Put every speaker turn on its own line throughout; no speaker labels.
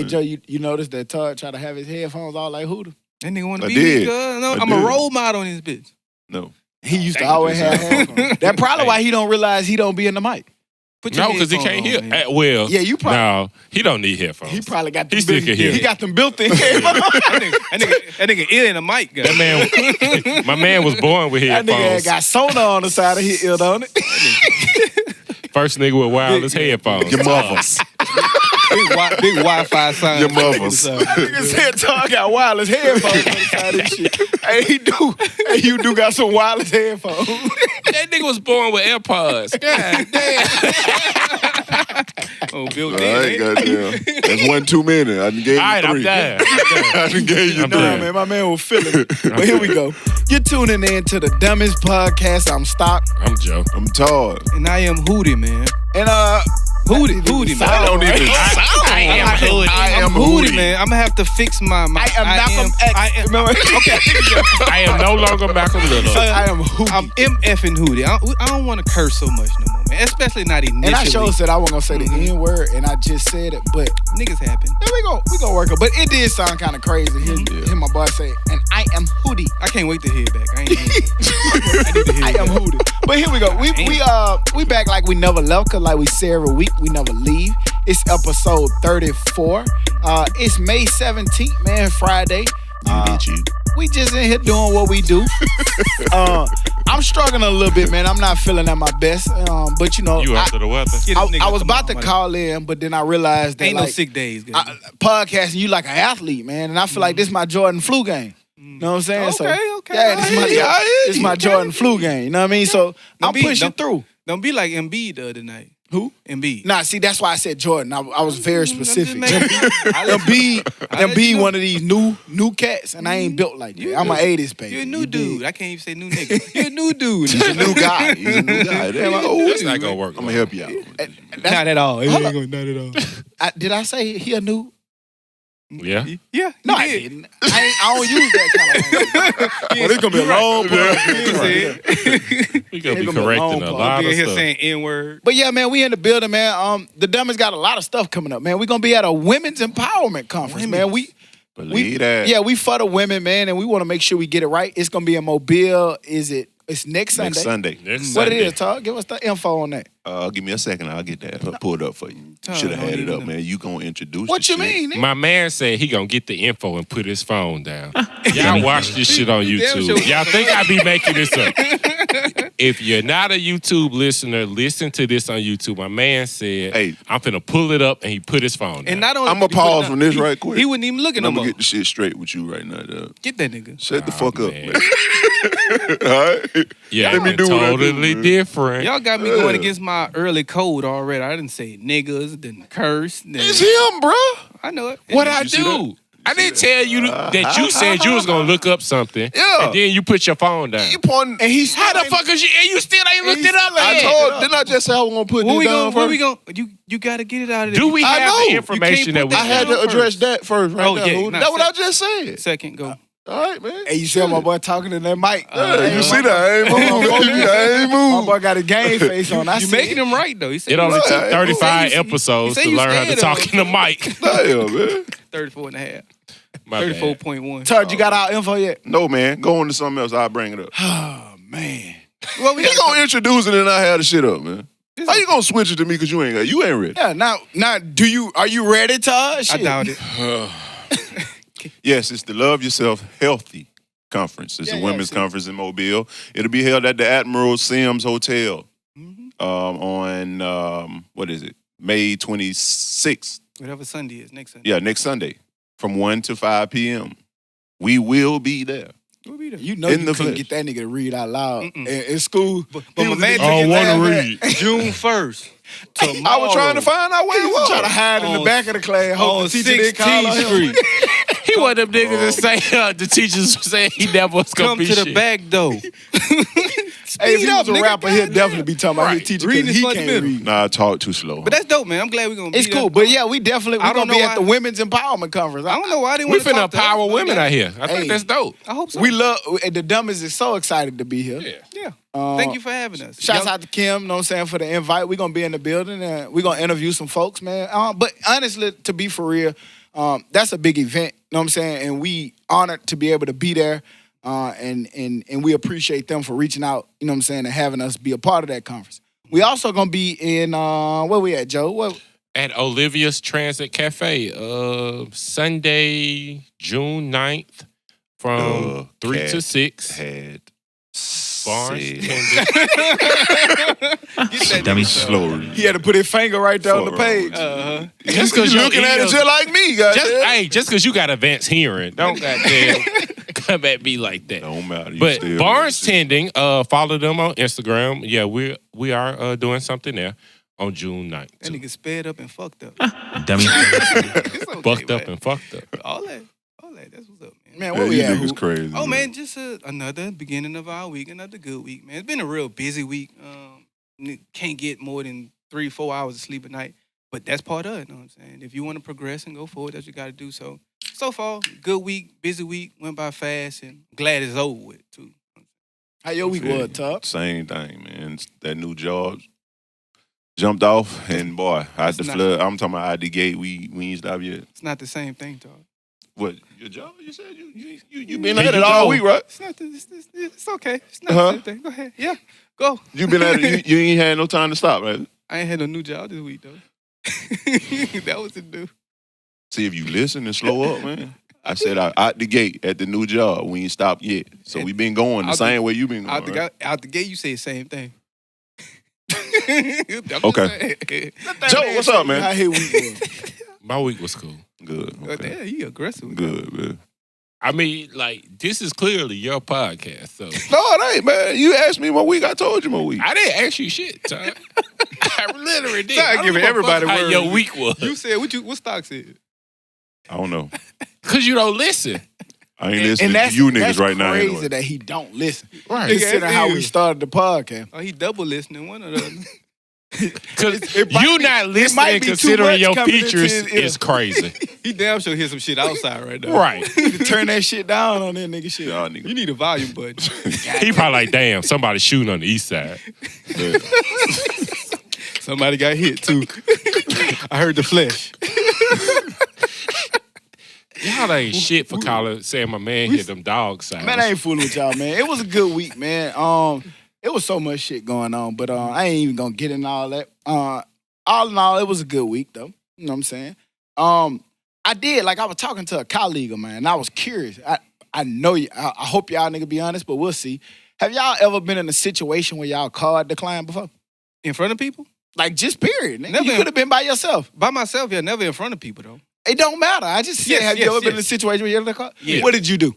Joe, you noticed that Todd tried to have his headphones all like Hooter?
That nigga want to be me, cuz. No, I'm a role model on this bitch.
No.
He used to always have headphones. That's probably why he don't realize he don't be in the mic.
No, because he can't hear. Well,
yeah, you probably.
No, he don't need headphones.
He probably got them.
He still can hear.
He got them built-in headphones.
that nigga ear in the mic, guy.
That man, my man was born with headphones.
That nigga got sonar on the side of his ear, don't it?
First nigga with wireless headphones.
Your mother's.
Big Wi-Fi sign.
Your mother's.
Nigga said Todd got wireless headphones on the side of his shit. Hey, he do. Hey, you do got some wireless headphones.
That nigga was born with AirPods. God damn.
Bill
All right, goddamn. That's one too many. I done gave you 3.
I'm down.
I done gave you 3.
Man, my man was feeling it. But here we go. You're tuning in to the Dummies Podcast. I'm Stock.
I'm Joe.
I'm Todd.
And I am Hootie, man.
And
Hootie, man.
I don't even sound.
I am Hootie, man. I'm gonna have to fix my.
I am Malcolm X. Remember?
Okay.
I am no longer Malcolm Little.
I am Hootie.
I'm MFing Hootie. I don't want to curse so much no more, man. Especially not initially.
And I sure said I wasn't gonna say the N word, and I just said it, but
niggas happen.
Yeah, we gonna work it. But it did sound kind of crazy. Hear my boy say, and I am Hootie.
I can't wait to hear it back. I need to hear
I am Hootie. But here we go. We back like we never left, cause like we say every week, we never leave. It's episode 34. It's May 17th, man, Friday. We just in here doing what we do. I'm struggling a little bit, man. I'm not feeling at my best. But you know,
you after the weather?
I was about to call in, but then I realized that
ain't no sick days.
Podcasting, you like an athlete, man, and I feel like this is my Jordan flu game. You know what I'm saying?
Okay.
Yeah, this is my Jordan flu game. You know what I mean? So I'm pushing through.
Don't be like Embiid the other night.
Who?
Embiid.
Nah, see, that's why I said Jordan. I was very specific.
Embiid,
one of these new cats, and I ain't built like that. I'm an 80s baby.
You're a new dude. I can't even say new nigga. You're a new dude.
He's a new guy.
That's not gonna work.
I'm gonna help you out.
Not at all. Not at all.
Did I say he a new?
Yeah.
Yeah.
No, I didn't. I don't use that kind of language. It's gonna be a long
We gonna be correcting a lot of
here
stuff.
saying N-word.
But yeah, man, we in the building, man. The Dummies got a lot of stuff coming up, man. We gonna be at a women's empowerment conference, man.
Believe that.
Yeah, we for the women, man, and we want to make sure we get it right. It's gonna be in Mobile. It's next Sunday.
Next Sunday.
What it is, Todd? Give us the info on that.
Give me a second. I'll get that pulled up for you. Should have had it up, man. You gonna introduce
what
the
you
shit.
mean?
My man said he gonna get the info and put his phone down. Y'all watch this shit on YouTube. Y'all think I be making this up. If you're not a YouTube listener, listen to this on YouTube. My man said,
hey,
I'm finna pull it up, and he put his phone down.
And not only
I'm gonna pause from this right quick.
He wasn't even looking no
I'm
more.
gonna get the shit straight with you right now, dog.
Get that nigga.
Shut the fuck up,
man.
All right?
Yeah,
Let me do what I do,
totally
man.
different.
Y'all got me going against my early code already. I didn't say niggas, didn't curse.
It's him, bro.
I know it.
What I do? I didn't tell you that you said you was gonna look up something.
Yeah.
And then you put your phone down.
You pointing, and he's
How the fuck is you? And you still ain't looked it up yet.
Didn't I just say I was gonna put
Where
this
we
down
going? Where
first?
we going? You got to get it out of there.
Do we
I
have
know.
the information that we
I had to address that first, right there.
yeah,
That's what I just said.
Second, go.
All right, man.
Hey, you see my boy talking in that mic?
You see that? I ain't moving. I ain't
My
moving.
boy got a game face on.
You making him right though. He said
It only took 35
you
episodes
say
to
you
learn how to
scared
talk
of
in the mic.
Damn, man.
34 and a half.
My bad.
34.1.
Todd, you got our info yet?
No, man. Go on to something else. I'll bring it up.
Oh man.
Well, we
He gonna introduce it and I have the shit up, man. How you gonna switch it to me because you ain't ready?
Yeah. Now, are you ready, Todd? Shit.
I doubt it.
Yes, it's the Love Yourself Healthy Conference. It's a women's conference in Mobile. It'll be held at the Admiral Sims Hotel on, what is it, May 26th.
Whatever Sunday is, next Sunday.
Yeah, next Sunday from 1 to 5 p.m. We will be there.
We'll be there.
You know
In
you
the
couldn't
flesh.
get that nigga to read out loud in school.
But my man
I don't want to read.
June 1st.
I was trying to find out where
He
it
was
was.
trying to hide in the back of the class. Hope the teacher didn't call on
16th
him.
Street.
He one of them niggas that say the teachers saying he never was gonna
Come
be
to the
shit.
back door.
Hey, if he was a
nigga,
rapper, he'd definitely be talking about his teacher because
Reading
he
is
can't
fundamental.
read.
Nah, I talk too slow.
But that's dope, man. I'm glad we're going to be
It's
there.
cool, but yeah, we definitely
I
we're
don't
gonna be
know
at the
why-
Women's Empowerment Conference.
I don't know why they
We
want to
finna
talk to us,
empower
but
women
okay.
out here. I think
Hey.
that's dope.
I hope so.
We love the Dummies is so excited to be here.
Yeah. Thank you for having us.
Shouts out to Kim, know what I'm saying, for the invite. We're gonna be in the building and we're gonna interview some folks, man. But honestly, to be for real, That's a big event, you know what I'm saying? And we honored to be able to be there, and we appreciate them for reaching out, you know what I'm saying, and having us be a part of that conference. We also gonna be in where we at, Joe?
At Olivia's Transit Cafe, Sunday, June 9th, from 3 to 6.
Had
Barnes
Dummies.
slow.
He had to put his finger right there on the page.
Just because
you looking at it just like me, guys.
Just because you got advanced hearing, don't goddamn come at me like that.
Don't matter. You
But
still
Barnes Tending, follow them on Instagram. Yeah, we are doing something there on June 9th.
That nigga sped up and fucked up.
Dummy.
It's okay,
Fucked up
man.
and fucked up.
All that. That's what's up, man.
Man,
Yeah,
where we
you
at?
niggas crazy.
Oh man, just another beginning of our week, another good week, man. It's been a real busy week. Can't get more than 3-4 hours of sleep a night, but that's part of it. You know what I'm saying? If you want to progress and go forward, that's what you got to do. So far, good week, busy week, went by fast, and glad it's over with too.
How your week was, Tuck?
Same thing, man. That new job jumped off, and boy, out the flood. I'm talking about out the gate. We ain't stopped yet.
It's not the same thing, dog.
What, your job? You said you been at it all week, right?
It's not. It's okay. It's not the same thing. Go ahead. Yeah, go.
You been at it. You ain't had no time to stop, right?
I ain't had a new job this week though. That was the do.
See, if you listen and slow up, man. I said out the gate at the new job. We ain't stopped yet. So we been going the same way you been going.
Out the gate, you say the same thing.
Okay. Joe, what's up, man?
How his week was?
My week was cool.
Good. Okay.
Damn, you aggressive.
Good, man.
I mean, like, this is clearly your podcast, so.
No, it ain't, man. You asked me my week. I told you my week.
I didn't ask you shit, Ty. I literally did.
Ty giving everybody
how
words.
your week was.
You said what stock said?
I don't know.
Because you don't listen.
I ain't listening to you niggas right now.
That's crazy
Anyway.
that he don't listen.
Right.
Considering how we started the podcast.
Oh, he double listening one or the other.
Because
It might
you
be-
not
it might
listening
be too
considering
much
your
coming into
features
his ear.
is crazy.
He damn sure hear some shit outside right now.
Right.
You need to turn that shit down on that nigga shit.
Y'all niggas.
You need a volume button.
He probably like, damn, somebody shooting on the east side.
Somebody got hit too. I heard the flesh.
Y'all ain't shit for calling, saying my man hit them dog sounds.
Man, I ain't fooling with y'all, man. It was a good week, man. It was so much shit going on, but I ain't even gonna get in all that. All in all, it was a good week though. You know what I'm saying? I did, like I was talking to a colleague of mine, and I was curious. I know you. I hope y'all nigga be honest, but we'll see. Have y'all ever been in a situation where y'all card declined before?
In front of people?
Like just period. Nigga.
Never.
You could have been by yourself.
By myself, yeah, never in front of people though.
It don't matter. I just said,
Yes,
have you
yes,
ever been in a
yes.
situation where you ever card?
Yeah.
What did you do?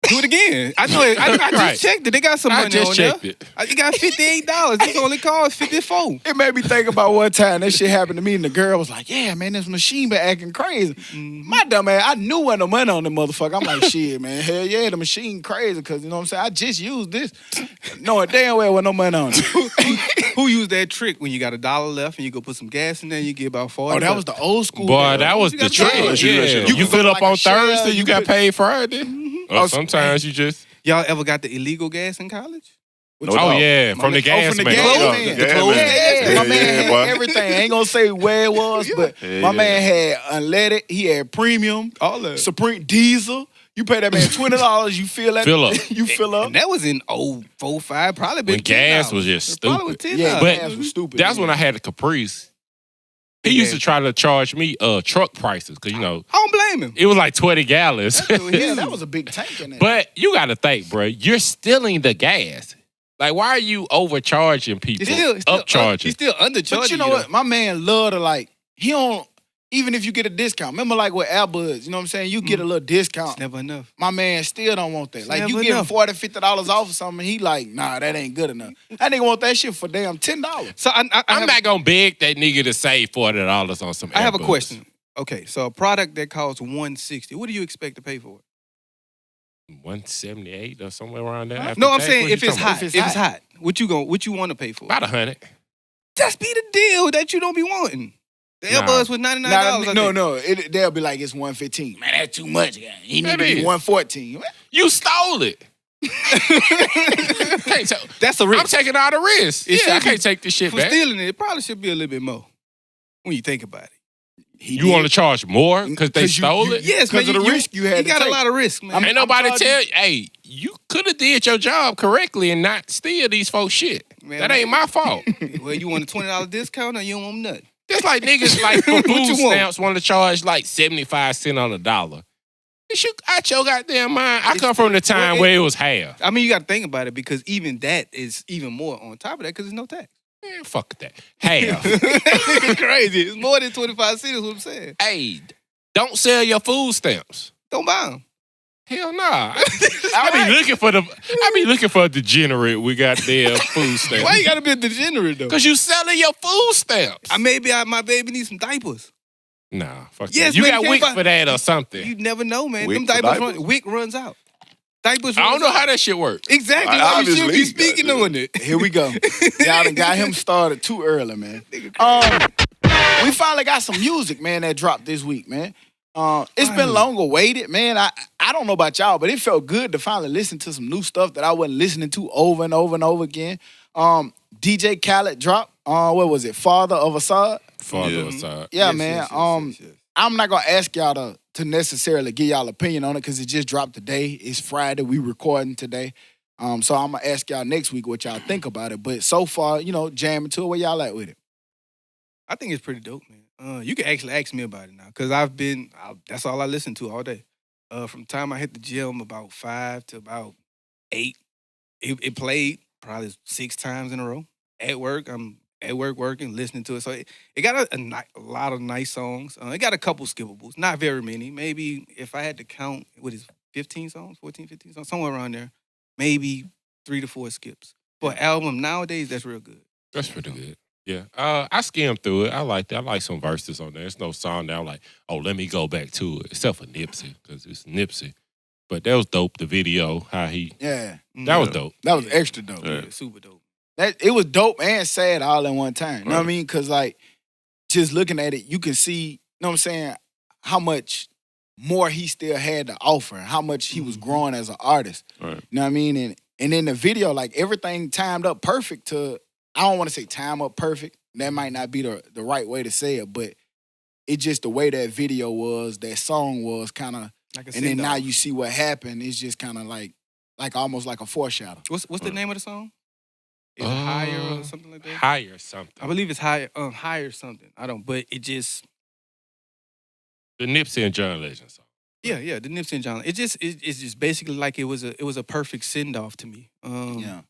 Do it again. I know it. I
Right.
just checked it. They got some money
I just
on
checked
there.
it.
It got $58. This only cost $54.
It made me think about one time that shit happened to me, and the girl was like, "Yeah, man, this machine been acting crazy." My dumb ass, I knew when the money on the motherfucker. I'm like, "Shit, man, hell yeah, the machine crazy," because you know what I'm saying. I just used this, knowing damn well with no money on it.
Who used that trick when you got $1 left and you go put some gas in there and you get about 40?
Oh, that was the old school.
Boy, that was
You
the
got
trick.
paid.
Yeah.
You
You
can
fill
go
up
like
on
a shell,
Thursday,
you
you got
could-
paid Friday. Or
Oh,
sometimes you just.
Y'all ever got the illegal gas in college?
No
Oh,
doubt.
yeah, from the gas
from the
man.
gas
Yeah,
man.
the gas
Yeah,
man.
yeah,
Yeah,
my man
yeah,
had
boy.
everything. I ain't gonna say where it was, but
Yeah,
my
yeah.
man had unleaded. He had premium,
All of it.
Supreme diesel. You pay that man $20, you fill that.
Fill up.
You fill up.
And that was in 04, 05, probably been
When gas
$10.
was just
It probably was
stupid.
$10.
Yeah,
But
gas was stupid.
That's
yeah.
when I had a Caprice. He used to try to charge me truck prices because, you know,
I don't blame him.
it was like 20 gallons.
Yeah, that was a big tank in there.
But you got to think, bro, you're stealing the gas. Like, why are you overcharging people? Upcharging.
He's still undercharging.
But you know what? My man love to like, he don't, even if you get a discount. Remember like with AirBuds, you know what I'm saying? You get a little discount.
It's never enough.
My man still don't want that. Like you
never
give him
enough.
$40, $50 off or something, he like, nah, that ain't good enough. That nigga want that shit for damn $10.
So I
I'm
have,
not going to beg that nigga to save $40 on some
I have a
AirBuds.
question. Okay, so a product that costs $160, what do you expect to pay for it?
178 or somewhere around there.
No, I'm
after tax?
saying
What
if
you
it's
talking
hot.
If it's
If it's
hot.
hot, what you want to pay for?
About 100.
That's be the deal that you don't be wanting. The
Nah.
AirBuds was $99. I
No,
think.
they'll be like, it's $115. Man, that's too much, guy. He need
That
to be
is.
$114.
You stole it. Can't tell.
That's a
I'm
risk.
taking all the risks.
It
Yeah, I
should be-
can't take this shit
For
back.
stealing it, it probably should be a little bit more when you think about it.
You want to charge more because they stole it?
Yes,
because of the risk you had.
You
to
got
take.
a lot of risk, man.
Ain't nobody tell you, hey, you could have did your job correctly and not steal these folks shit.
Man,
that ain't my fault.
Well, you want a $20 discount or you don't want nothing?
Just like niggas like for
What
food
you want?
stamps want to charge like 75 cents on a dollar. It's you out your goddamn mind. I come from the time where it was half.
I mean, you got to think about it because even that is even more on top of that because there's no tax.
Man, fuck that. Half.
It's crazy. It's more than 25 cents is what I'm saying.
Hey, don't sell your food stamps.
Don't buy them.
Hell nah. I be looking for a degenerate with goddamn food stamps.
Why you got to be a degenerate, though?
Cause you selling your food stamps.
My baby needs some diapers.
Nah, fuck
Yes,
that. You
man,
got
you
WIC
can't
for that or something.
You never know, man.
WIC
Them
for
diapers
diapers?
WIC runs out. Diapers
I don't
runs
know
out.
how that shit works.
Exactly.
I
Why you should be
obviously
speaking
got
on it.
Here we go. Y'all done got him started too early, man. We finally got some music, man, that dropped this week, man. It's been long awaited, man. I don't know about y'all, but it felt good to finally listen to some new stuff that I wasn't listening to over and over and over again. DJ Khaled dropped, what was it, Father of Assad?
Father aside.
Yeah,
Yes,
man.
yes.
I'm not gonna ask y'all to necessarily give y'all opinion on it because it just dropped today. It's Friday. We recording today. So I'm gonna ask y'all next week what y'all think about it. But so far, jamming to it. Where y'all at with it?
I think it's pretty dope, man. You can actually ask me about it now because that's all I listen to all day. From the time I hit the gym about 5 to about 8, it played probably 6 times in a row. At work, I'm at work working, listening to it. So it got a lot of nice songs. It got a couple skippables, not very many. Maybe if I had to count, 15 songs, 14, 15 songs, somewhere around there. Maybe 3 to 4 skips. For an album nowadays, that's real good.
That's pretty good. Yeah. I skimmed through it. I liked it. I like some verses on there. There's no song that I'm like, oh, let me go back to it. Except for Nipsey, because it's Nipsey. But that was dope, the video, how he...
Yeah.
That was dope.
That was extra dope.
Yeah, super dope.
It was dope and sad all in one time. You know what I mean? Because, just looking at it, you can see, you know what I'm saying, how much more he still had to offer, how much he was growing as an artist.
Right.
You know what I mean? And in the video, everything timed up perfect to, I don't want to say time up perfect. That might not be the right way to say it, but it just the way that video was, that song was kind of,
Like
and then now you see what happened. It's just kind of like almost like a foreshadow.
What's the name of the song? Is it Higher or something like that?
Higher something.
I believe it's Higher something. I don't, but it just...
The Nipsey and John Legend song.
Yeah, the Nipsey and John. It's just basically like it was a perfect send off to me.
Yeah.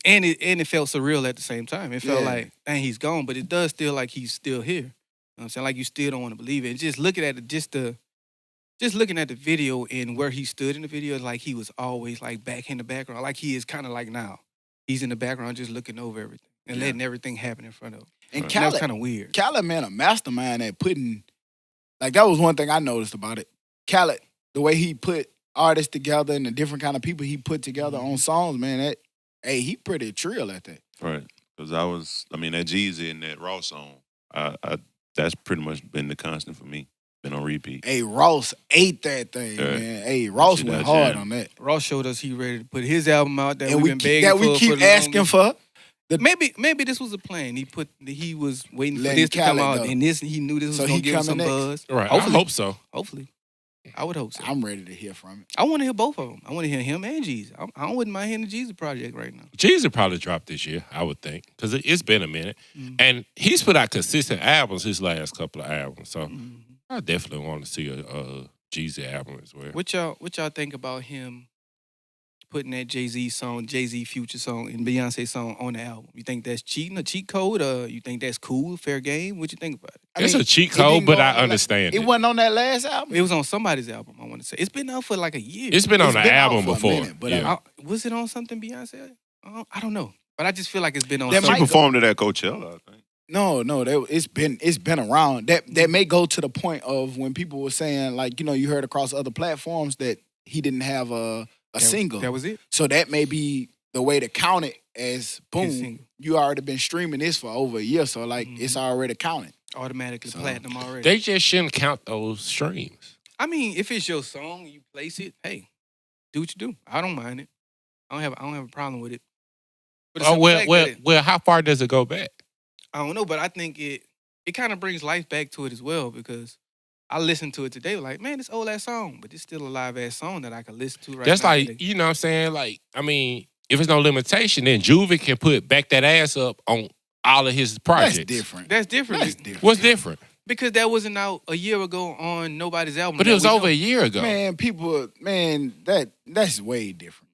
And it felt surreal at the same time. It felt
Yeah.
like, dang, he's gone, but it does feel like he's still here. You know what I'm saying? Like you still don't want to believe it. And just looking at it, just looking at the video and where he stood in the video, like he was always like back in the background, like he is kind of like now. He's in the background just looking over everything and letting everything happen in front of him.
And
That
Khaled,
was kind of weird.
Khaled, man, a mastermind at putting, that was one thing I noticed about it. Khaled, the way he put artists together and the different kind of people he put together on songs, man, he pretty trill at that.
Right. Because that Jeezy and that Raw song, that's pretty much been the constant for me. Been on repeat.
Hey, Ross ate that thing, man. Hey, Ross went hard on that.
Ross showed us he ready to put his album out that
And
we've been begging
we keep
for the
asking
longest.
for.
Maybe this was a plan. He was waiting for
Letting
this to come
Khaled
out,
go.
and he knew this was
So
gonna
he
give him some
coming next.
buzz.
Right.
Hopefully.
I hope so.
Hopefully, I would hope so.
I'm ready to hear from it.
I want to hear both of them. I want to hear him and Jeezy. I wouldn't mind hearing the Jeezy project right now.
Jeezy probably dropped this year, I would think, because it's been a minute.
Mm-hmm.
And he's put out consistent albums his last couple of albums. So I definitely want to see a Jeezy album as well.
What y'all think about him putting that Jay-Z Future song, and Beyonce song on the album? You think that's cheating, a cheat code? You think that's cool, fair game? What you think about it?
It's a cheat code, but I understand
it. It wasn't on that last album.
It was on somebody's album, I want to say. It's been out for like a year.
It's been on the
been out
album
for a
before.
minute, but
yeah.
Was it on something Beyonce? I don't know. But I just feel like it's been on
That
something.
She
might
performed at that Coachella, I think.
No, it's been around. That may go to the point of when people were saying, like, you heard across other platforms that he didn't have a single.
That was it?
So that may be the way to count it as
His
boom.
single.
You already been streaming this for over a year, so it's already counted.
Automatically platinum already.
They just shouldn't count those streams.
I mean, if it's your song, you place it, hey, do what you do. I don't mind it. I don't have a problem with it. But it's
Oh,
the fact that
well, how far does it go back?
I don't know, but I think it kind of brings life back to it as well because I listened to it today, like, man, this old ass song, but it's still a live ass song that I can listen to right
That's
now.
like, you know what I'm saying? Like, I mean, if it's no limitation, then Juvie can back that ass up on all of his projects.
That's different.
That's different.
That's different.
What's different?
Because that wasn't out a year ago on nobody's album.
But it was over a year ago.
That's way different.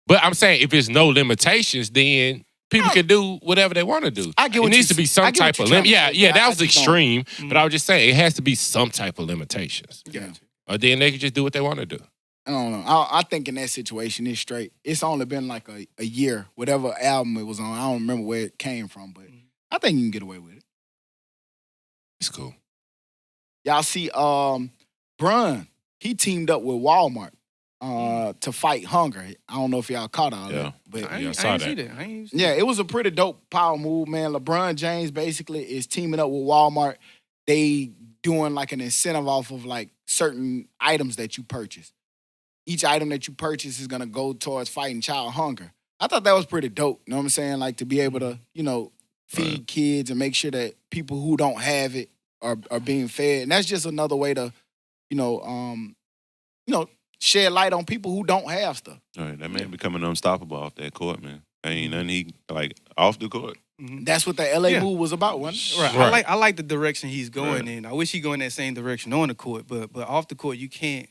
But I'm saying if it's no limitations, then people can do whatever they want to do.
I get what
it needs to be some type of limit. Yeah, that was extreme. But I was just saying it has to be some type of limitations.
Yeah.
Or then they can just do what they want to do.
I don't know. I think in that situation, it's straight. It's only been like a year, whatever album it was on. I don't remember where it came from, but I think you can get away with it.
It's cool.
Y'all see, Brun, he teamed up with Walmart to fight hunger. I don't know if y'all caught all that, but
I
saw
ain't
that.
see that.
yeah, it was a pretty dope power move, man. LeBron James basically is teaming up with Walmart. They doing like an incentive off of like certain items that you purchase. Each item that you purchase is gonna go towards fighting child hunger. I thought that was pretty dope. You know what I'm saying? Like to be able to, feed kids and make sure that people who don't have it are being fed. And that's just another way to, shed light on people who don't have stuff.
All right, that man becoming unstoppable off that court, man. Ain't nothing he off the court.
Mm-hmm.
That's what the LA move was about, wasn't it?
Right. I like the direction he's going in. I wish he go in that same direction on the court, but off the court you can't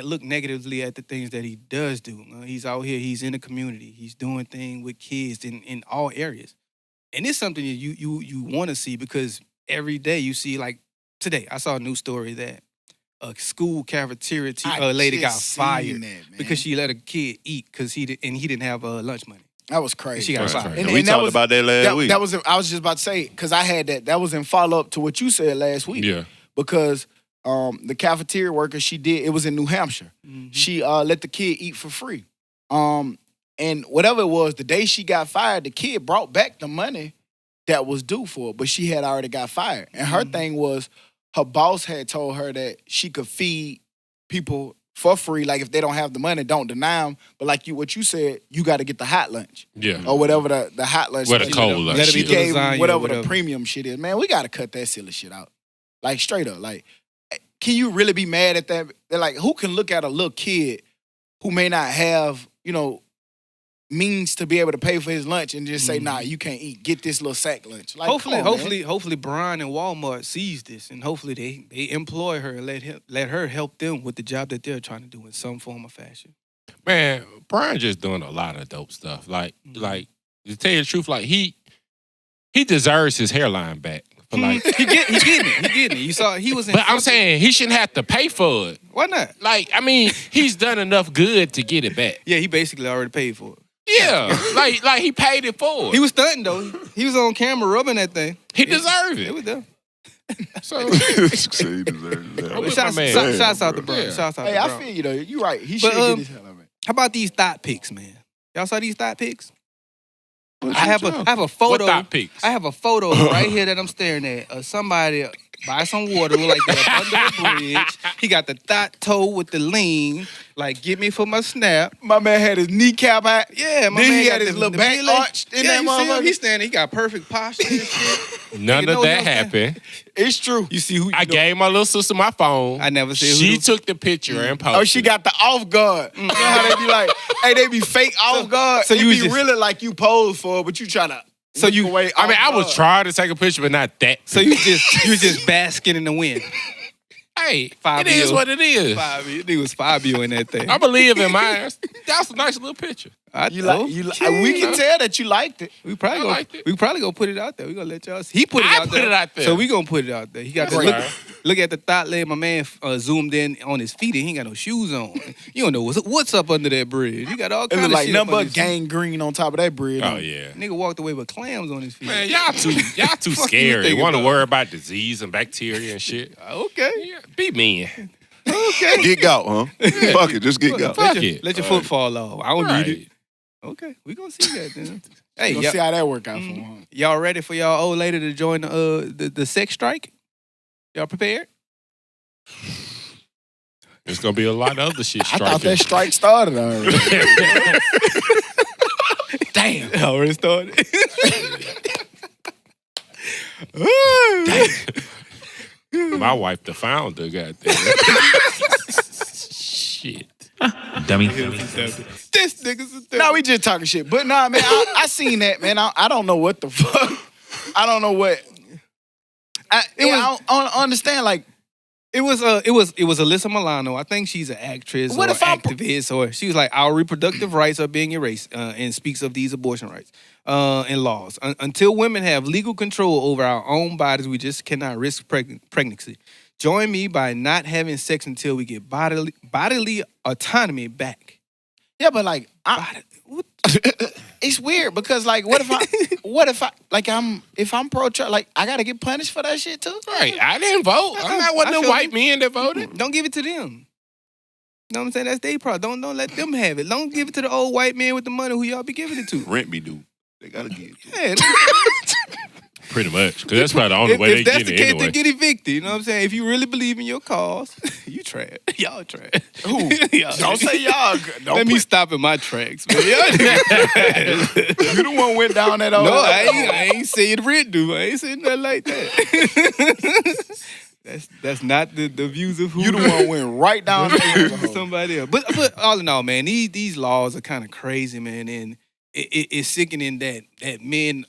look negatively at the things that he does do. He's out here. He's in the community. He's doing things with kids in all areas, and it's something that you want to see because every day you see, like today, I saw a news story that a school cafeteria lady got fired because she let a kid eat because he didn't have lunch money.
That was crazy.
She got fired.
And we talked about that last week.
I was just about to say, because I had that. That was in follow up to what you said last week.
Yeah.
Because the cafeteria worker, it was in New Hampshire.
Mm-hmm.
She let the kid eat for free. And whatever it was, the day she got fired, the kid brought back the money that was due for it, but she had already got fired. And her thing was, her boss had told her that she could feed people for free. Like if they don't have the money, don't deny them. But like what you said, you got to get the hot lunch.
Yeah.
Or whatever the hot lunch.
What a cold lunch.
Let it
She
be
gave
lasagna or
whatever
whatever.
the premium shit is. Man, we got to cut that silly shit out. Like straight up. Like, can you really be mad at that? They're like, who can look at a little kid who may not have, means to be able to pay for his lunch and just say, nah, you can't eat. Get this little sack lunch. Like,
hopefully Brian and Walmart sees this and hopefully they employ her and let her help them with the job that they're trying to do in some form or fashion.
Man, Brian just doing a lot of dope stuff. Like to tell you the truth, like he deserves his hairline back. For like
he getting it. You saw he was in.
But I'm saying he shouldn't have to pay for it.
Why not?
Like, I mean, he's done enough good to get it back.
Yeah, he basically already paid for it.
Yeah, like he paid it forward.
He was stunting though. He was on camera rubbing that thing.
He deserved it.
It was there.
So
He deserves that.
Shouts out to Brian.
Yeah.
Shouts out
Hey,
to
I
Brian.
feel you though. You right. He should get his hell of it.
How about these thought pics, man? Y'all saw these thought pics?
What
I have a photo.
What thought pics?
I have a photo right here that I'm staring at of somebody by some water, look like they're under the bridge. He got the thought toe with the lean, like get me for my snap.
My man had his kneecap out.
Yeah, my
Then
man
he
got
had his
the
little back
belly.
arched in that
you see him?
motherfucker.
He's standing. He got perfect posture and shit.
None
Nigga,
of that
no,
happened.
It's true.
You see who?
I gave my little sister my phone.
I never said who.
She took the picture and posted.
Oh, she got the off guard. You know how they be like, hey, they be fake off guard.
so
So
you
you be
just-
really like you posed for it, but you trying to look away.
I mean,
off
I was
guard.
trying to take a picture, but not that.
So you just basking in the wind.
Hey,
Fabio.
it is what it is.
It was Fabio in that thing.
I believe in mine. That's a nice little picture.
We can tell that you liked it.
We probably
liked it.
gonna put it out there. We gonna let y'all see. He put it
I
out
put
there.
it out there.
So we gonna put it out there. He got
Right.
look at the thought leg. My man zoomed in on his feet and he ain't got no shoes on. You don't know what's up under that bridge. You got all
It
kinds
look
of
like
shit up
nothing
under
but
his feet.
gangrene on top of that bridge.
Oh yeah.
Nigga walked away with clams on his feet.
Man, y'all too
Fuck you
scary.
thinking
Want to
about?
worry about disease and bacteria and shit.
Okay.
Yeah, be mean.
Okay.
Get out, huh? Fuck it, just get out.
Fuck
Let
it.
your foot fall off. I don't
Right.
need it. Okay, we gonna see that then. Hey,
Let's see how that work out for him.
y'all ready for y'all old lady to join the sex strike? Y'all prepared?
There's gonna be a lot of other shit
I thought
striking.
that strike started already.
Damn, it already started.
My wife, the founder, goddamn. Shit.
Dummy.
This nigga's a dummy.
No, we just talking shit. But nah, man, I seen that, man. I don't know what the fuck. I don't know what. I don't understand. Like,
It was Alyssa Milano. I think she's an actress or activist, or she was like, our reproductive rights are being erased, and speaks of these abortion rights and laws. Until women have legal control over our own bodies, we just cannot risk pregnancy. Join me by not having sex until we get bodily autonomy back.
yeah, but like, it's weird because like, if I'm pro-choice, like, I gotta get punished for that shit too.
Right, I didn't vote. I'm not one of the white men that voted.
Don't give it to them. You know what I'm saying? That's their problem. Don't let them have it. Don't give it to the old white man with the money who y'all be giving it to.
Rent be due. They gotta give it to
Yeah.
Pretty much, because that's probably the only way they
If that's
get
the
it
case,
anyway.
they get evicted. You know what I'm saying? If you really believe in your cause, you trash. Y'all trash.
Who?
Y'all
Don't say y'all. Don't
Let me stop in my tracks, man. Y'all trash.
You the one went down that old.
No, I ain't saying rent due. I ain't saying nothing like that. That's not the views of who
You the one went right down that
somebody else. But all in all, man, these laws are kind of crazy, man, and it's sickening that men,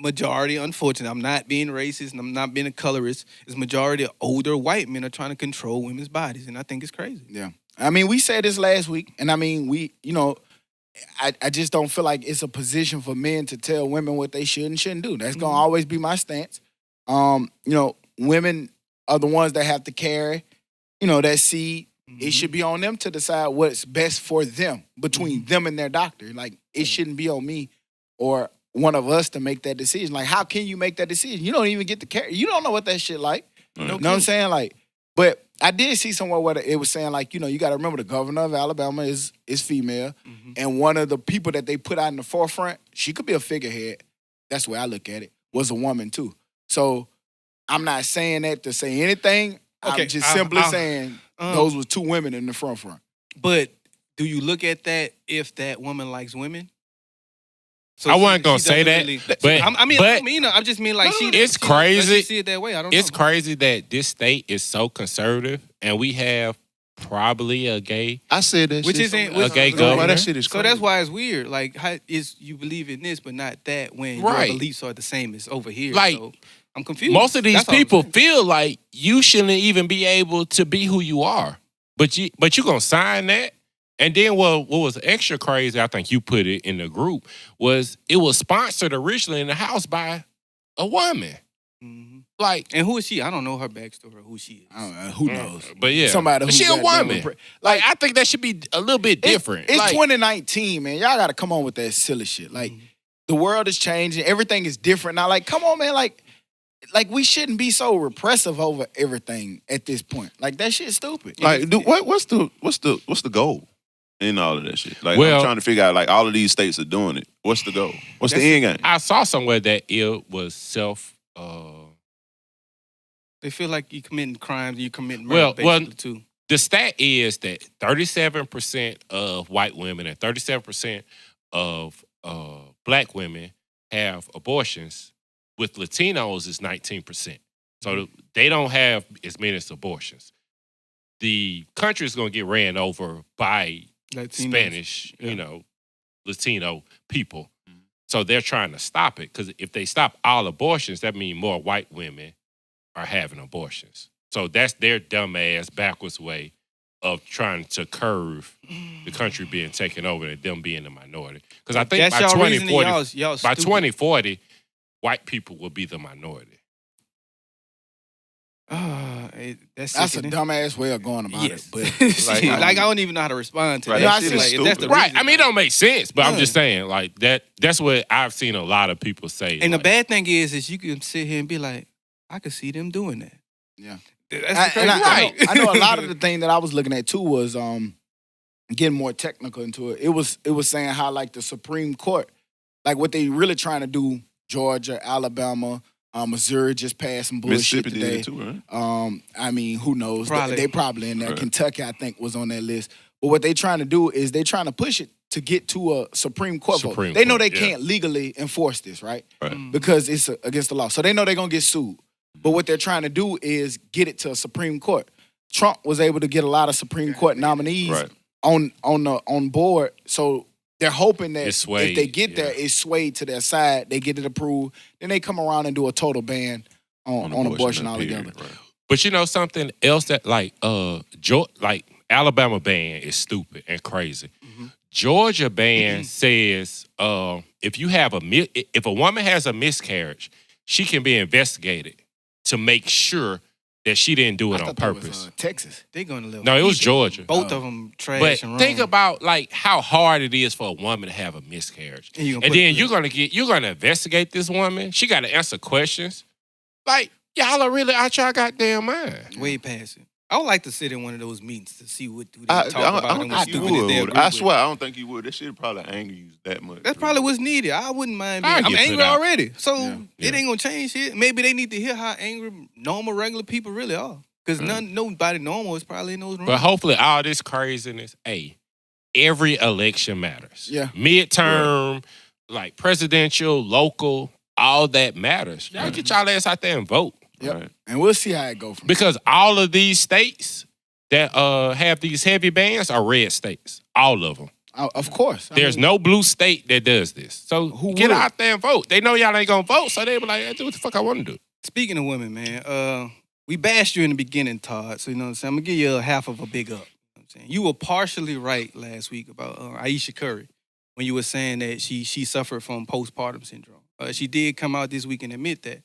majority, unfortunately, I'm not being racist and I'm not being a colorist, is majority of older white men are trying to control women's bodies, and I think it's crazy.
Yeah. I mean, we said this last week, and I mean, I just don't feel like it's a position for men to tell women what they should and shouldn't do. That's going to always be my stance. Women are the ones that have to carry, that seed. It should be on them to decide what's best for them, between them and their doctor. Like, it shouldn't be on me or one of us to make that decision. Like, how can you make that decision? You don't even get to carry. You don't know what that shit like. You know what I'm saying? Like, but I did see somewhere where it was saying, like, you got to remember the governor of Alabama is female. And one of the people that they put out in the forefront, she could be a figurehead. That's the way I look at it, was a woman too. So I'm not saying that to say anything.
Okay,
I'm just simply saying those were two women in the front.
But do you look at that if that woman likes women? So
I wasn't gonna say that,
really,
but
I just mean like
it's crazy.
She see it that way. I don't know.
It's crazy that this state is so conservative, and we have probably a gay.
I said that
Which
shit.
isn't
a gay governor.
That shit is
So
crazy.
that's why it's weird. Like, how is you believe in this but not that when your beliefs are the same as over here?
Like,
so I'm confused.
Most of these
That's all I'm
people
saying.
feel like you shouldn't even be able to be who you are, but you gonna sign that. And then what was extra crazy, I think you put it in the group, was it was sponsored originally in the house by a woman. Like,
and who is she? I don't know her backstory or who she is.
I don't know. Who knows?
But yeah,
Somebody
but
who
she a
goddamn
woman. Like, I think that should be a little bit different.
It's
like,
2019, man. Y'all got to come on with that silly shit. Like, the world is changing. Everything is different now. Like, come on, man. Like we shouldn't be so repressive over everything at this point. Like, that shit's stupid.
Like, what's the goal in all of that shit? Like,
Well,
I'm trying to figure out, like, all of these states are doing it. What's the goal? What's the end game?
I saw somewhere that it was self.
They feel like you committing crimes, you committing murder, basically, too.
The stat is that 37% of white women and 37% of black women have abortions. With Latinos, it's 19%. So they don't have as many abortions. The country is going to get ran over by
Latinos.
Spanish, Latino people. So they're trying to stop it, because if they stop all abortions, that means more white women are having abortions. So that's their dumbass backwards way of trying to curve the country being taken over and them being the minority. Because I think
That's
by
y'all reasoning,
2040,
y'all
by
stupid.
2040, white people will be the minority.
That's
a
sickening.
dumbass way of going about
Yes.
it. But
Like, I don't even know how to respond to
Right,
that.
that shit is
Like, if
stupid.
that's the
Right.
reason,
I mean, it don't make sense, but I'm
Yeah.
just saying, like, that's what I've seen a lot of people say.
And the
like,
bad thing is you can sit here and be like, I could see them doing that.
Yeah.
That's the crazy
I
part.
know a lot of the thing that I was looking at too was getting more technical into it. It was saying how, like, the Supreme Court, like, what they really trying to do, Georgia, Alabama, Missouri just passed some bullshit
Mississippi
today.
did it too, right?
I mean, who knows?
Probably.
They probably in there.
Right.
Kentucky, I think, was on that list. But what they trying to do is they trying to push it to get to a Supreme Court vote.
Supreme
They know
Court,
they
yeah.
can't legally enforce this, right?
Right.
Because it's against the law. So they know they're going to get sued. But what they're trying to do is get it to a Supreme Court. Trump was able to get a lot of Supreme Court nominees on board. So they're hoping that if they get there, it's swayed to their side. They get it approved. Then they come around and do a total ban on abortion altogether.
Right.
But you know something else that like Alabama ban is stupid and crazy. Mm-hmm. Georgia ban says if a woman has a miscarriage, she can be investigated to make sure that she didn't do it on purpose.
Texas.
They're going to live.
No, it was Georgia.
Both of them trash
but
and wrong.
think about like how hard it is for a woman to have a miscarriage. And then you're gonna investigate this woman. She got to answer questions. Like, y'all are really out your goddamn mind.
Way past it. I would like to sit in one of those meetings to see what do they talk about.
I don't think you would. I swear, I don't think you would. That shit probably anger you that much.
That's probably what's needed. I wouldn't mind being. I'm angry already, so it ain't gonna change shit. Maybe they need to hear how angry normal, regular people really are. Because nobody normal is probably in those rooms.
But hopefully all this craziness, every election matters.
Yeah.
Midterm, like presidential, local, all that matters. Y'all get y'all ass out there and vote.
Yep. Right. And we'll see how it goes.
Because all of these states that have these heavy bans are red states. All of them.
Of course.
There's no blue state that does this. So get out there and vote. They know y'all ain't gonna vote, so they be like, I do what the fuck I want to do.
Speaking of women, man, we bashed you in the beginning, Todd. So you know what I'm saying? I'm gonna give you a half of a big up. You know what I'm saying? You were partially right last week about Aisha Curry when you were saying that she suffered from postpartum syndrome. She did come out this week and admit that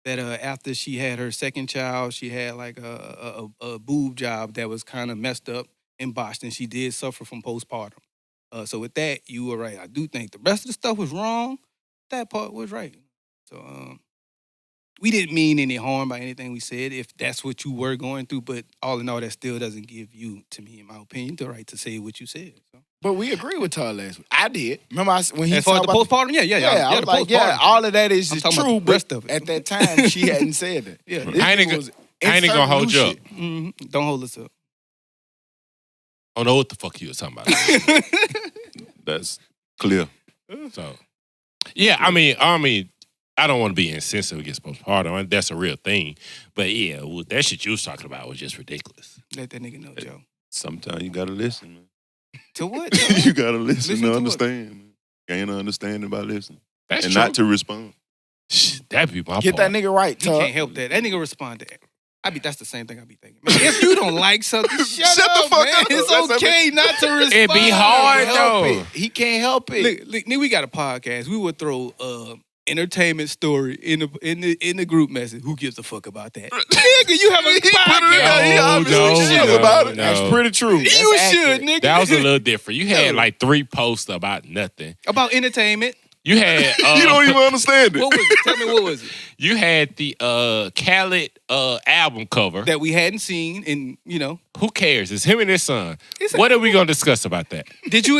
after she had her second child, she had like a boob job that was kind of messed up and botched, and she did suffer from postpartum. So with that, you were right. I do think the rest of the stuff was wrong. That part was right. So we didn't mean any harm by anything we said, if that's what you were going through. But all in all, that still doesn't give you, to me, in my opinion, the right to say what you said. So.
But we agree with Todd last week. I did. Remember when he
talked about the postpartum? Yeah.
I was like, all of that is true, but
of it.
at that time, she hadn't said that.
Yeah.
I ain't gonna hold you up.
Mm-hmm. Don't hold us up.
I don't know what the fuck you were talking about.
That's clear.
So, yeah, I mean, I don't want to be insensitive against postpartum. That's a real thing. But yeah, that shit you was talking about was just ridiculous.
Let that nigga know, Joe.
Sometimes you gotta listen, man.
To what?
You gotta listen to understand. Man. Gain an understanding by listening.
That's
and
true.
not to respond.
That'd be my
Get
part.
that nigga right,
Todd. You can't help that. That nigga respond to that. That's the same thing I be thinking. Man, if you don't like something, shut up,
the fuck
man.
up.
It's okay not to respond.
It be hard, though.
He can't help it.
Look, we got a podcast. We would throw entertainment story in the group message. Who gives a fuck about that? Nigga, you have a podcast.
About it.
That's pretty true.
You should, nigga.
That was a little different. You had like 3 posts about nothing.
About entertainment.
You had
you don't even understand it.
What was it? Tell me what was it?
You had the Khaled album cover
that we hadn't seen, and you know
who cares? It's him and his son. What are we gonna discuss about that?
Did you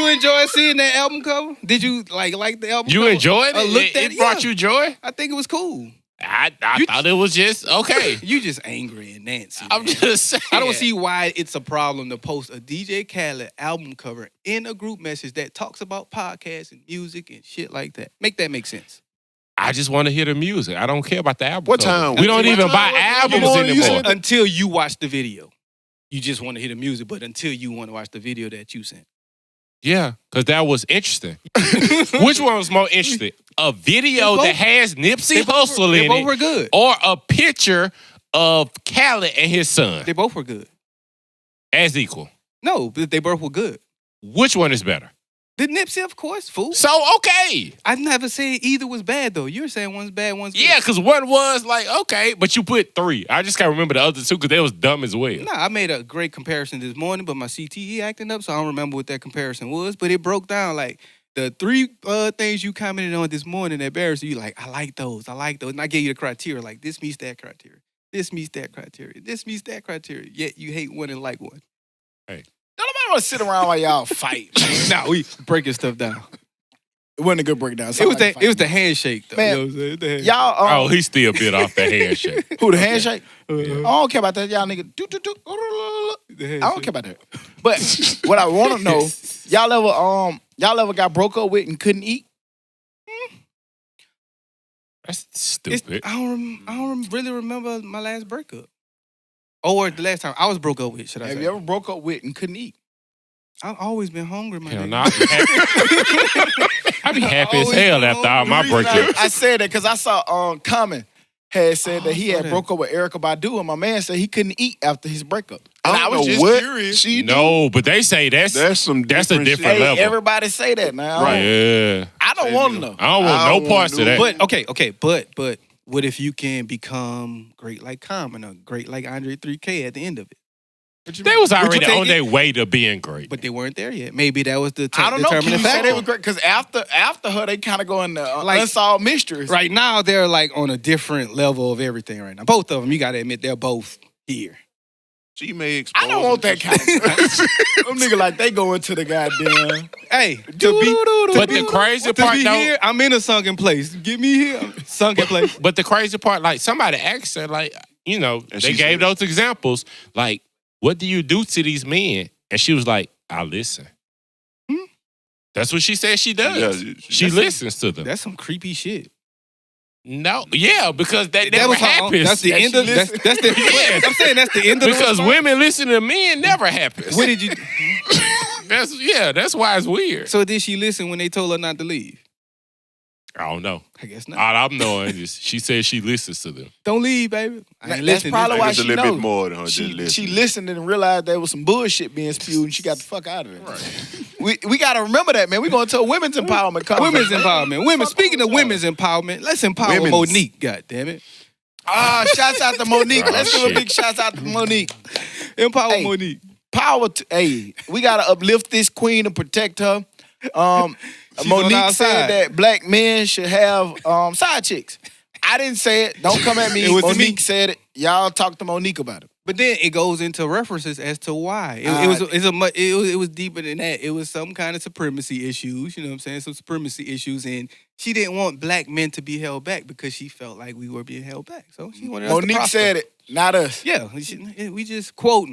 enjoy seeing that album cover? Did you like the album?
You
cover?
enjoyed it? It brought you joy?
I think it was cool.
I thought it was just okay.
You just angry and Nancy.
I'm just saying.
I don't see why it's a problem to post a DJ Khaled album cover in a group message that talks about podcasts and music and shit like that. Make that make sense.
I just want to hear the music. I don't care about the album
What
cover.
time?
We don't even buy albums anymore.
Until you watch the video. You just want to hear the music, but until you want to watch the video that you sent.
Yeah, because that was interesting. Which one was more interesting? A video that has Nipsey Hussle in it.
They both were good.
Or a picture of Khaled and his son.
They both were good.
As equal.
No, but they both were good.
Which one is better?
The Nipsey, of course, fool.
So, okay.
I've never said either was bad, though. You're saying one's bad, one's good.
Yeah, because one was like, okay, but you put 3. I just can't remember the other 2 because they was dumb as well.
Nah, I made a great comparison this morning, but my CTE acting up, so I don't remember what that comparison was. But it broke down like the 3 things you commented on this morning that embarrassed you. Like, I like those. And I gave you the criteria. Like, this meets that criteria. This meets that criteria. This meets that criteria. Yet you hate one and like one.
Hey.
Nobody want to sit around while y'all fight.
Nah, we breaking stuff down.
It wasn't a good breakdown.
It was the handshake, though.
Man,
you know what I'm saying? The handshake.
Y'all,
he still bit off the handshake.
Who, the handshake? I don't care about that. Y'all nigga. I don't care about that. But what I want to know, y'all ever got broke up with and couldn't eat?
That's stupid.
I don't really remember my last breakup. Or the last time I was broke up with, should I say.
Have you ever broke up with and couldn't eat?
I've always been hungry, my
Hell
nigga.
no. I be happy as hell after all my breakups.
I said that because I saw Common had said that he
I
had
saw that.
broke up with Erykah Badu, and my man said he couldn't eat after his breakup.
I
And
don't
was
know
just
what
curious.
she did.
No, but they say that's
That's
a different
Hey,
level.
everybody say that now.
Right.
Yeah.
I don't want to know.
I don't want no parts of that.
But okay, but what if you can become great like Common or great like Andre 3K at the end of it?
They was already
take
on
it?
their way to being great.
But they weren't there yet. Maybe that was the
I don't know. Can
determining
you say they
factor.
was great? Because after her, they kind of go into
Like-
unsolved mysteries.
Right now, they're like on a different level of everything right now. Both of them, you got to admit, they're both here.
She may expose
I don't want that kind of Them nigga like they go into the goddamn.
Hey,
But the crazy
to
part,
be
though,
here, I'm in a sunken place. Get me here, I'm sunken place.
but the crazy part, like somebody asked her, like, you know,
And
they
she
gave
said-
those examples, like, what do you do to these men? And she was like, I listen. That's what she said she does.
Yeah,
She listens to them.
That's some creepy shit.
No, yeah, because that never
was her own-
happens.
That's the end of that's the.
Yes.
I'm saying that's the end of the
because
response.
women listening to men never happens.
What did you?
That's why it's weird.
So did she listen when they told her not to leave?
I don't know.
I guess not.
All I'm knowing is she said she listens to them.
Don't leave, baby. I ain't
That's
listening.
probably
Like
why
it's a
she
little
knows.
bit more than her just
She
listening.
listened and realized there was some bullshit being spewed, and she got the fuck out of it. We got to remember that, man. We going to a women's empowerment conference.
Women's empowerment. Women. Speaking of women's empowerment, let's empower
Women's.
Monique. God damn it.
Shouts out to Monique.
Oh,
Let's give a
shit.
big shout out to Monique.
Empower
Hey.
Monique.
Power to, hey, we got to uplift this queen and protect her.
She's on
Monique
our
said
side.
that black men should have side chicks. I didn't say it. Don't come at me.
It was to
Monique
me.
said it. Y'all talk to Monique about it.
But then it goes into references as to why. It was deeper than that. It was some kind of supremacy issues. You know what I'm saying? Some supremacy issues, and she didn't want black men to be held back because she felt like we were being held back. So she wanted us to
Monique
prosper.
said it, not us.
Yeah, we just quote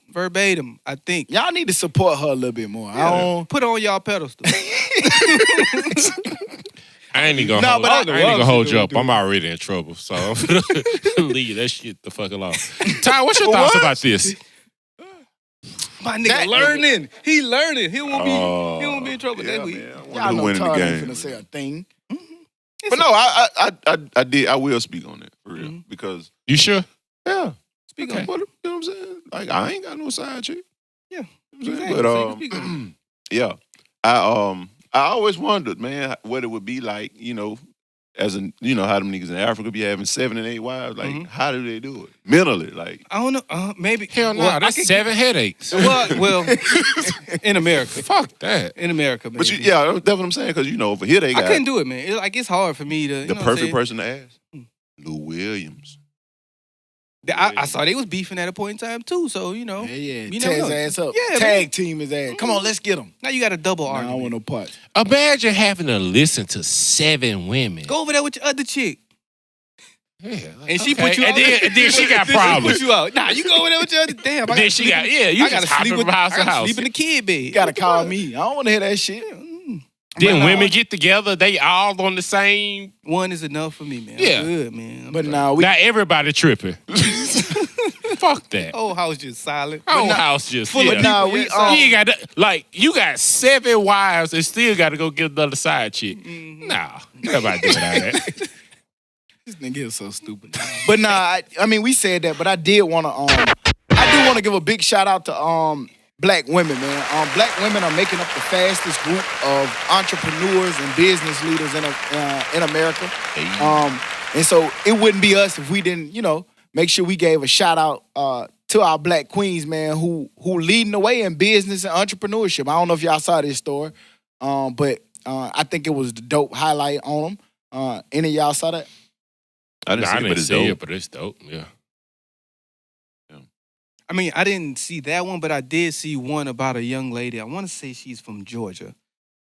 verbatim. I think.
Y'all need to support her a little bit more. I don't.
Put on y'all pedestal.
I ain't even
No,
gonna
but
hold,
I-
I ain't even gonna hold you
do-
up. I'm already in trouble, so I'm gonna leave that shit the fuck alone. Ty, what's your thoughts about this?
My nigga
That-
learning. He learning. He won't be in trouble that week.
Man, I wonder
Y'all
who
know
winning the
Todd ain't
game.
finna say a thing.
But no, I will speak on that for real
Mhm.
because
You sure?
yeah,
Speak
okay.
on it.
You know what I'm saying? Like I ain't got no side chick.
Yeah,
You know what I'm saying?
exactly. So you
But
can speak on
yeah, I always wondered, man, what it would be like, you know, as in, you know, how them niggas in Africa be having 7 and 8 wives. Like,
Mhm.
how do they do it mentally? Like,
I don't know. Maybe.
Hell no,
Well, I
that's
could-
7 headaches.
Well, in America.
Fuck that.
In America, maybe.
but yeah, that's what I'm saying because you know over here they
I
got
couldn't do it, man. It's hard for me to. You
the
know what I'm
perfect
saying?
person to ask.
Mm.
Lou Williams.
I saw they was beefing at a point in time too. So you know,
Yeah.
You
Tear
never
his
know.
ass up.
Yeah,
Tag
man.
team his ass. Come on, let's get him.
now you got a double
Nah, I don't
argument.
want no parts.
Imagine having to listen to 7 women.
Go over there with your other chick,
Yeah,
and she
okay.
put you
and
out.
then, and then she got
Then
problems.
Put you out. Nah, you go over there with your other. Damn. I
Then she got, yeah, you
I gotta
just hopping
sleep
from
with
house
I
to
gotta
house.
sleep in the kid bed.
You gotta
What the
call
fuck?
me. I don't want to hear that shit.
Then
But,
women get together, they all on the same.
One is enough for me, man.
Yeah.
I'm good, man.
But now we
Not everybody tripping. Fuck that.
whole house just silent.
Whole house just
full of
yeah.
nah,
people
we
inside.
You ain't got to, like you got 7 wives and still got to go get another side chick.
Mhm.
Nah, nobody doing all that.
This nigga is so stupid. But nah, I mean, we said that, but I did want to, I do want to give a big shout out to black women, man. Black women are making up the fastest group of entrepreneurs and business leaders in America. And so it wouldn't be us if we didn't, you know, make sure we gave a shout out to our black queens, man, who leading the way in business and entrepreneurship. I don't know if y'all saw this story, but I think it was the dope highlight on them. Any of y'all saw that?
I didn't
Nah,
see
I
it, but
didn't
it's
see
dope.
it, but it's dope. Yeah.
I mean, I didn't see that one, but I did see one about a young lady. I want to say she's from Georgia,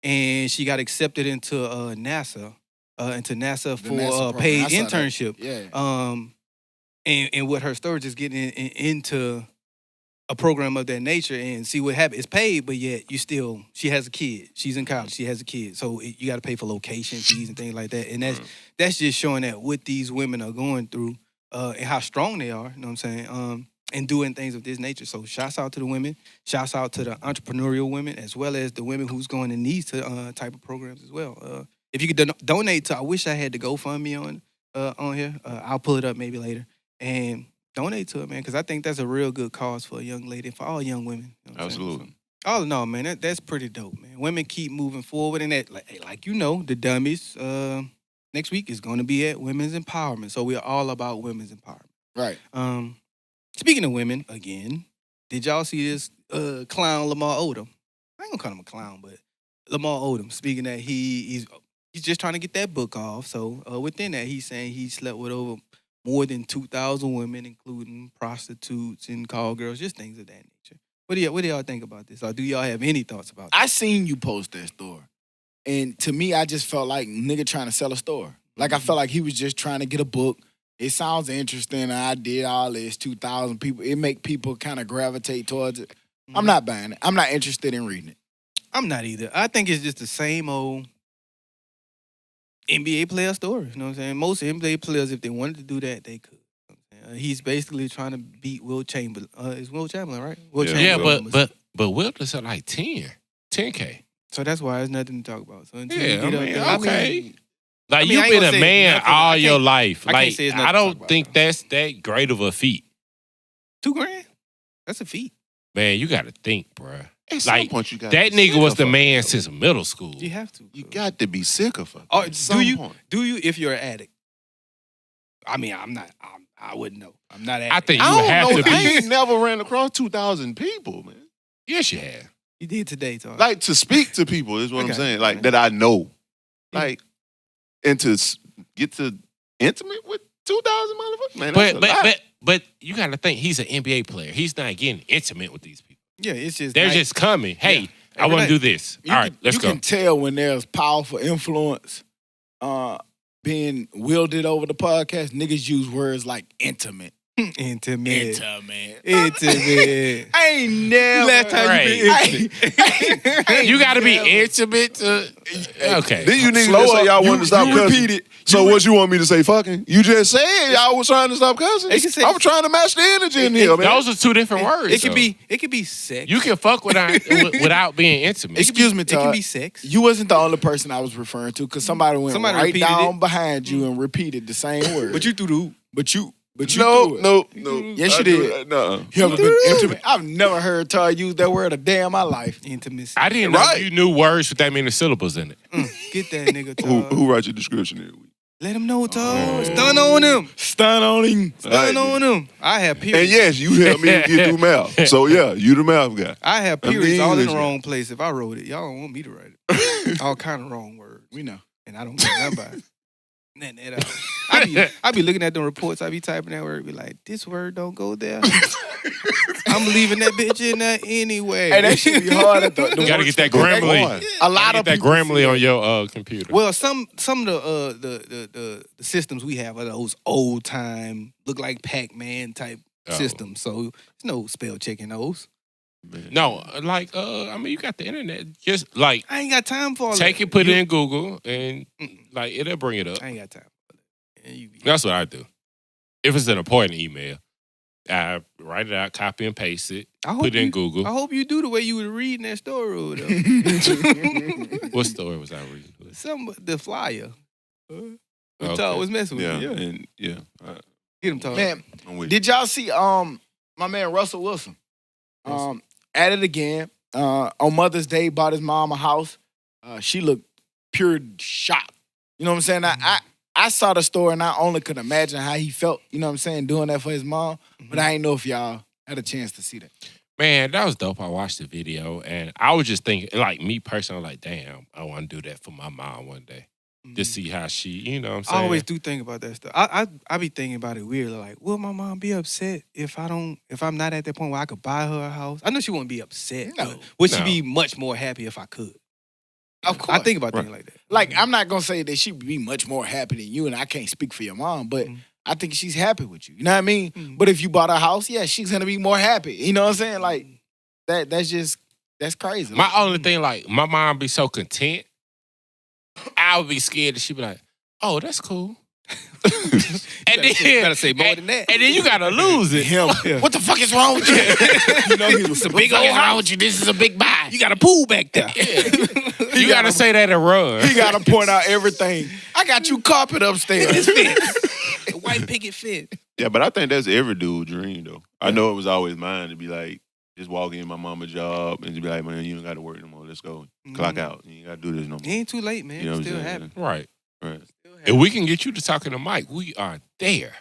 and she got accepted into NASA, for
NASA
a
program.
paid
I saw that.
internship.
Yeah.
And with her story, just getting into a program of that nature and see what happens. It's paid, but yet she has a kid. She's in college. She has a kid. So you got to pay for location fees and things like that. And that's just showing that what these women are going through and how strong they are, you know what I'm saying, and doing things of this nature. So shouts out to the women. Shouts out to the entrepreneurial women as well as the women who's going in these type of programs as well. If you could donate to, I wish I had the GoFundMe on here. I'll pull it up maybe later. And donate to it, man, because I think that's a real good cause for a young lady, for all young women. You know
Absolutely.
So, all in all, man, that's pretty dope, man. Women keep moving forward, and that, like you know, the Dummies next week is going to be at Women's Empowerment. So we're all about women's empowerment.
Right.
Speaking of women, again, did y'all see this clown Lamar Odom? I ain't gonna call him a clown, but Lamar Odom, speaking that he's just trying to get that book off. So within that, he's saying he slept with over more than 2,000 women, including prostitutes and call girls, just things of that nature. What do y'all think about this? Or do y'all have any thoughts about this?
I seen you post that story. And to me, I just felt like nigga trying to sell a store. Like, I felt like he was just trying to get a book. It sounds interesting. I did all this, 2,000 people. It make people kind of gravitate towards it. I'm not buying it. I'm not interested in reading it.
I'm not either. I think it's just the same old NBA player story. You know what I'm saying? Most NBA players, if they wanted to do that, they could. He's basically trying to beat Will Chamberlain. It's Will Chamberlain, right? Will Chamberlain.
but Will is at like 10K.
So that's why there's nothing to talk about. So until
Yeah,
you get up there,
okay. Like,
I mean,
you've
I ain't
been
gonna
a
say
man
nothing.
all
I
your
can't-
life.
I can't
Like,
say it's nothing
I
to talk
don't
about,
think
though.
that's that great of a feat.
$2,000. That's a feat.
Man, you got to think, bruh.
At some
Like,
point, you got
that nigga was the man since middle school.
You have to.
You got to be sick of her.
Oh,
at some point.
Do you if you're an addict? I mean, I'm not. I wouldn't know. I'm not an
I
addict.
think you
I
would
don't
have
know.
to
I
be.
ain't never ran across 2,000 people, man.
Yes, you have.
You did today, Todd.
Like, to speak to people is what I'm
Okay.
saying. Like, that I know.
Yeah.
Like, and to get to intimate with 2,000 motherfuckers, man, that's a lot.
But you got to think, he's an NBA player. He's not getting intimate with these people.
Yeah, it's just
They're
nice.
just coming. Hey,
Yeah.
I want to
Every
do
night.
this. All right, let's go.
You can tell when there's powerful influence being wielded over the podcast. Niggas use words like intimate.
intimate.
Intimate.
Intimate.
I ain't never.
Last time
Right.
you been intimate.
You got to be intimate to. Okay.
Then you niggas
Slow
just say
up.
y'all
You-
wanted to stop
you
cussing.
repeat it.
So what you want me to say fucking? You just said y'all was trying to stop cussing.
They can say-
I'm trying to match the energy in here, man.
Those are two different words.
It could
though.
be sex.
You can fuck without being intimate.
Excuse me,
It can
Todd.
be sex.
You wasn't the only person I was referring to because somebody went
Somebody
right
repeated
down
it.
behind you and repeated the same word.
But you threw the hoop.
But you
no,
threw it.
no.
Yes, you
I do-
did.
No.
You ever been intimate? I've never heard Todd use that word a day in my life.
Intimacy.
I didn't know
Right.
you knew words with that many syllables in it.
Get that nigga, Todd.
Who writes your description every week?
Let him know, Todd. Stun on him.
Stun on him.
Stun on him. I have periods.
And yes, you helped me get through math. So yeah, you the math guy.
I have
I'm
periods
the
all in the
English
wrong place. If I wrote it, y'all don't want me to write it. All kind of wrong words.
We know.
And I don't get nothing by it. Nothing at all. I be looking at them reports. I be typing that word. Be like, this word don't go there. I'm leaving that bitch in there anyway.
Hey, that should be hard at the
You got to get that
Hard.
Grammarly.
A lot
Get
of
that
people
Grammarly
say
on
that.
your computer.
Well, some of the systems we have are those old time, look like Pac-Man type
Oh.
systems. So there's no spell checking those.
No, like I mean, you got the internet. Just like
I ain't got time for all that.
take it, put it in Google, and like it'll bring it up.
I ain't got time for that. And you be-
That's what I do. If it's an important email, I write it out, copy and paste it,
I hope
put it in
you-
Google.
I hope you do the way you were reading that story over there.
What story was I reading?
The flyer.
Okay.
Todd was messing with
Yeah,
you.
and yeah,
Get him, Todd.
Man,
I'm with you.
did y'all see my man Russell Wilson? At it again. On Mother's Day, bought his mom a house. She looked pure shocked. You know what I'm saying? I saw the story and I only could imagine how he felt, you know what I'm saying, doing that for his mom. But I didn't know if y'all had a chance to see that.
Man, that was dope. I watched the video and I was just thinking, like me personally, like, damn, I want to do that for my mom one day. Just see how she, you know what I'm saying?
I always do think about that stuff. I be thinking about it weirdly. Like, will my mom be upset if I'm not at that point where I could buy her a house? I know she wouldn't be upset.
No.
But would she
No.
be much more happy if I could?
Of course.
I think about things like that.
Like, I'm not going to say that she'd be much more happy than you, and I can't speak for your mom, but I think she's happy with you. You know what I mean? But if you bought a house, yeah, she's gonna be more happy. You know what I'm saying? Like that's crazy.
My only thing, like, my mom be so content, I would be scared that she'd be like, oh, that's cool. And then
You better say more than that.
And then you gotta lose it.
What the fuck is wrong with you? You know, he was
a big old
wrong with you. This is a big buy.
You got a pool back there.
You gotta say that and run.
He gotta point out everything. I got you carpet upstairs.
White picket fence.
Yeah, but I think that's every dude's dream, though. I know it was always mine to be like, just walk in my mama's job and just be like, man, you don't got to work no more. Let's go. Clock out. You ain't got to do this no more.
It ain't too late, man.
You know
It's still
what I'm saying?
happening.
Right.
Right.
If we can get you to talking to Mike, we are there.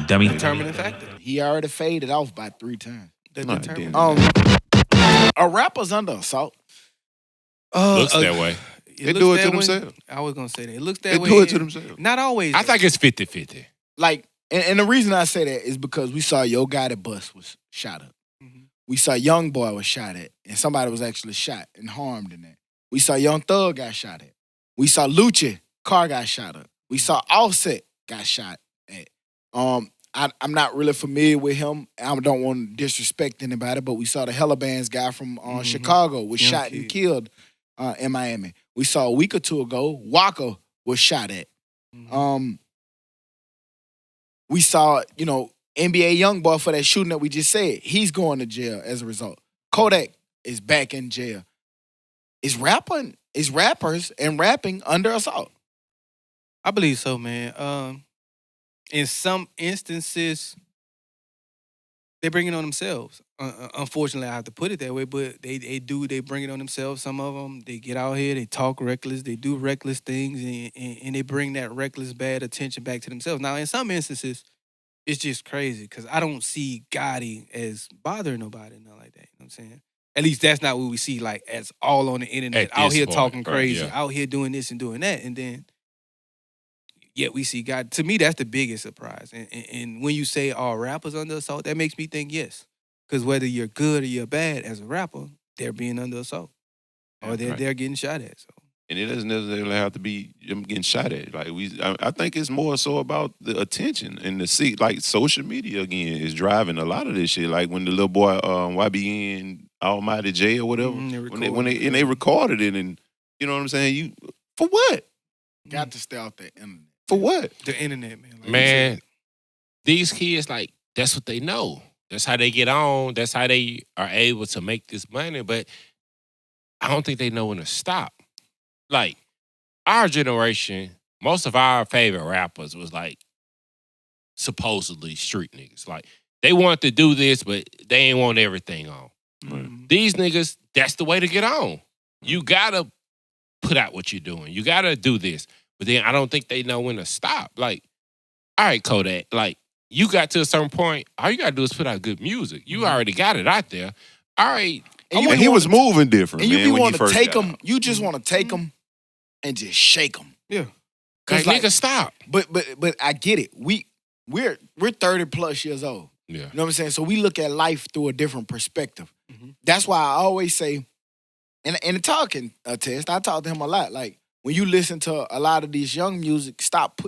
Dummy.
Determining factor.
He already faded off by 3 times.
The
Nah,
determining.
A rapper's under assault.
Looks that way.
They do it to themselves.
I was gonna say that. It looks that
They
way.
do it to themselves.
Not always.
I think it's 50-50.
Like, and the reason I say that is because we saw Yo Gotti bus was shot up. We saw Young Boy was shot at, and somebody was actually shot and harmed in that. We saw Young Thug got shot at. We saw Lucci car got shot up. We saw Offset got shot at. I'm not really familiar with him. I don't want to disrespect anybody, but we saw the Hella Bands guy from Chicago was
Young
shot
kid.
and killed in Miami. We saw a week or two ago Waka was shot at. We saw, NBA Youngboy for that shooting that we just said. He's going to jail as a result. Kodak is back in jail. Is rappers and rapping under assault?
I believe so, man. In some instances, they bring it on themselves. Unfortunately, I have to put it that way, but they bring it on themselves. Some of them, they get out here, they talk reckless, they do reckless things, and they bring that reckless, bad attention back to themselves. Now, in some instances, it's just crazy because I don't see Gotti as bothering nobody, nothing like that. You know what I'm saying? At least that's not what we see, like, as all on the internet,
At
out
this
here
point,
talking
right,
crazy,
yeah.
out here doing this and doing that, and then we see God. To me, that's the biggest surprise. And when you say all rappers under assault, that makes me think yes. Because whether you're good or you're bad as a rapper, they're being under assault. Or they're getting shot at. So.
And it doesn't necessarily have to be them getting shot at. Like I think it's more so about the attention and the seat. Like social media again is driving a lot of this shit. Like when the little boy YBN Almighty J or whatever, when they recorded it, and you know what I'm saying. For what?
Got to stay off that internet.
For what?
The internet, man. Like
Man, these kids, like, that's what they know. That's how they get on. That's how they are able to make this money. But I don't think they know when to stop. Like, our generation, most of our favorite rappers was, like, supposedly street niggas. Like, they wanted to do this, but they ain't want everything on. These niggas, that's the way to get on. You gotta put out what you're doing. You gotta do this. But then I don't think they know when to stop. Like, all right, Kodak, like, you got to a certain point, all you gotta do is put out good music. You already got it out there. All right.
And he was moving different,
and
man,
you
when
want
he
to
first
take
got
them.
out.
You just want to take them and just shake them.
Yeah.
Like,
like,
nigga, stop.
But I get it. We're 30 plus years old.
Yeah.
You know what I'm saying? So we look at life through a different perspective. That's why I always say, and in the talking test, I talk to him a lot. Like, when you listen to a lot of these young music, stop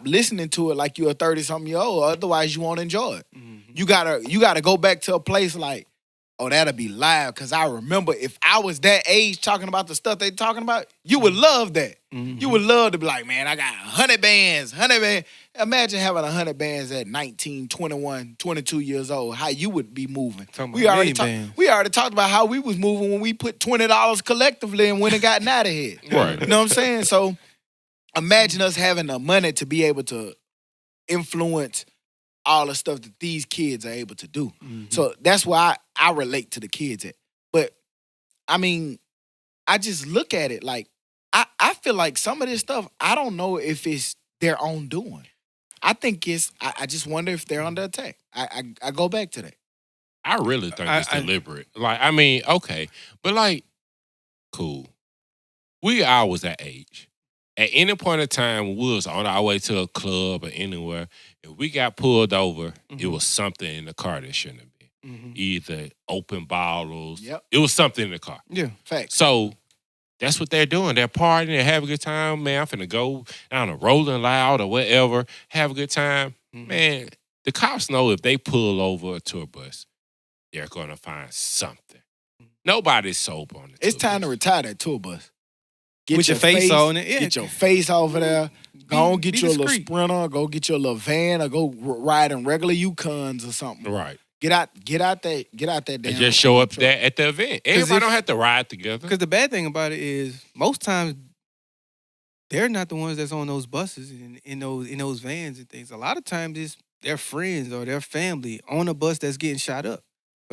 listening to it like you're a 30-something year old. Otherwise, you won't enjoy it. You gotta go back to a place like, oh, that'll be live. Because I remember if I was that age talking about the stuff they talking about, you would love that. You would love to be like, man, I got 100 bands. Imagine having 100 bands at 19, 21, 22 years old, how you would be moving. We already talked about how we was moving when we put $20 collectively and went and got out of here.
Right.
You know what I'm saying? So imagine us having the money to be able to influence all the stuff that these kids are able to do. So that's why I relate to the kids at. But, I mean, I just look at it like, I feel like some of this stuff, I don't know if it's their own doing. I think I just wonder if they're under attack. I go back to that.
I really think it's deliberate. Like, I mean, okay. But, like, cool. We always that age. At any point in time, when we was on our way to a club or anywhere, if we got pulled over, it was something in the car that shouldn't have been. Either open bottles.
Yep.
It was something in the car.
Yeah.
Facts.
So that's what they're doing. They're partying, they're having a good time. Man, I'm finna go down to Rolling Loud or whatever, have a good time. Man, the cops know if they pull over a tour bus, they're gonna find something. Nobody's sober on the tour
It's time to
bus.
retire that tour bus. Get
With your face on it, yeah.
Get your face over there. Go
Be
get you a little
discreet.
Sprinter. Go get you a little van, or go ride in regular Yukons or something.
Right.
Get out that damn.
And just show up
truck.
there at the event. Everybody don't have to ride together.
Because the bad thing about it is most times they're not the ones that's on those buses and in those vans and things. A lot of times it's their friends or their family on a bus that's getting shot up.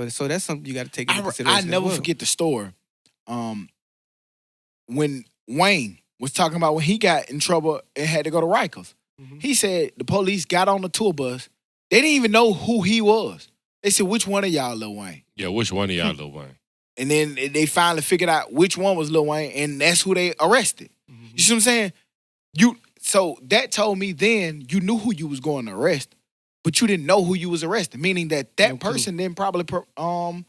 So that's something you got to take into consideration.
I never forget the story. When Wayne was talking about when he got in trouble and had to go to Rikers.
Mhm.
He said the police got on the tour bus. They didn't even know who he was. They said, "Which one of y'all, Lil Wayne?"
Yeah, which one of y'all, Lil Wayne?
And then they finally figured out which one was Lil Wayne, and that's who they arrested.
Mhm.
You see what I'm saying? So that told me then you knew who you was going to arrest, but you didn't know who you was arresting. Meaning that
No clue.
person didn't probably do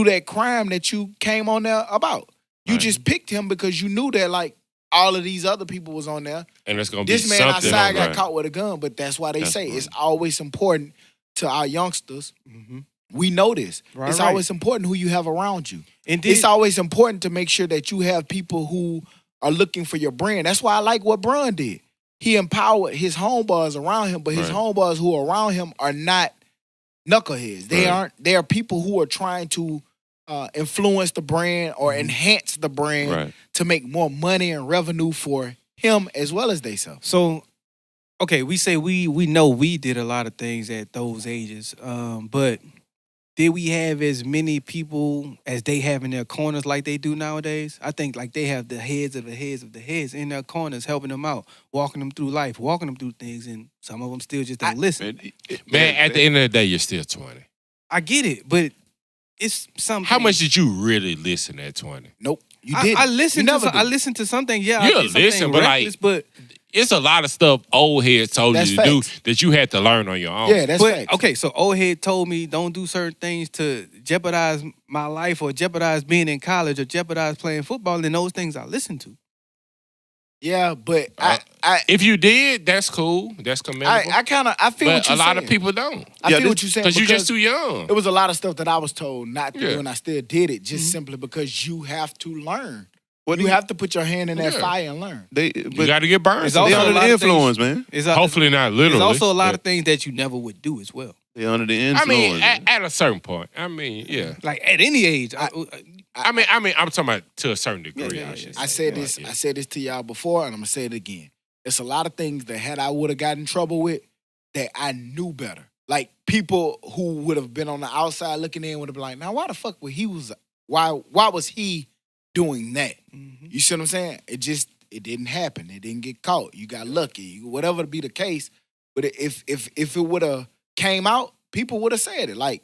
that crime that you came on there about. You
Right.
just picked him because you knew that like all of these other people was on there.
And it's gonna be
This man
something.
outside got
right.
caught with a gun, but that's why they
That's
say
right.
it's always important to our youngsters.
Mhm.
We know this.
Right,
It's
right.
always important who you have around you.
Indeed.
It's always important to make sure that you have people who are looking for your brand. That's why I like what Brun did. He empowered his homeboys around him, but his
Right.
homeboys who are around him are not knuckleheads. They
Right.
aren't. They are people who are trying to influence the brand or enhance the brand
Right.
to make more money and revenue for him as well as they self.
So, okay, we say we know we did a lot of things at those ages, but did we have as many people as they have in their corners like they do nowadays? I think like they have the heads of the heads of the heads in their corners, helping them out, walking them through life, walking them through things, and some of them still just don't listen.
Man, at the end of the day, you're still 20.
I get it, but it's something.
How much did you really listen at 20?
Nope, you didn't.
I listened
You
to
never
some, I
did.
listened to something. Yeah,
You'll
I did something
listen, but, like,
reckless, but
It's a lot of stuff old heads told
That's
you to do
facts.
that you had to learn on your own.
Yeah, that's
But
facts.
okay, so old head told me don't do certain things to jeopardize my life or jeopardize being in college or jeopardize playing football, and those things I listen to.
Yeah, but
If you did, that's cool. That's commendable.
I kind of I feel what
but
you're
a lot
saying.
of people don't.
I
Yeah,
feel what you're saying
Because you're just too young.
It was a lot of stuff that I was told not to
Yeah.
do, and I still did it just
Mhm.
simply because you have to learn.
What
You have to put your hand in that
Yeah.
fire and learn.
They,
You
but
got to get burned.
It's
they
also
sometimes.
a
under
lot
the
of things-
influence, man.
It's
Hopefully not literally.
There's also a lot
but-
of things that you never would do as well.
They under the
I
influence.
mean,
man.
at a certain point. I mean, yeah.
Like at any age.
I mean, I'm talking about to a certain degree.
Yeah, yeah,
I should
yeah.
I
say.
said this.
Yeah.
I said this to y'all before, and I'm gonna say it again. It's a lot of things that had I would have gotten in trouble with that I knew better. Like people who would have been on the outside looking in would have been like, "Now why the fuck was why was he doing that?"
Mhm.
You see what I'm saying? It didn't happen. It didn't get caught. You got lucky. Whatever to be the case. But if it would have came out, people would have said it. Like,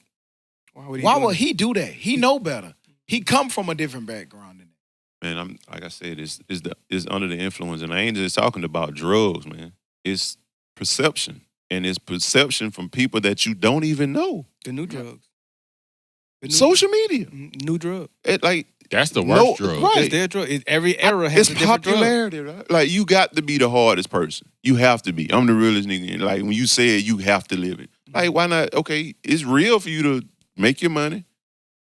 Why would
why
do
would
that?
he do that? He know better. He come from a different background than that.
Man, I'm like I said, it's under the influence, and I ain't just talking about drugs, man. It's perception, and it's perception from people that you don't even know.
The new drugs. The new,
Social media,
new drug.
it like
That's the
No,
worst drug.
right.
It's their drug. Every era has
it's
a different drug.
popularity, right? Like you got to be the hardest person. You have to be. I'm the realest nigga. Like when you say it, you have to live it. Like why not? Okay, it's real for you to make your money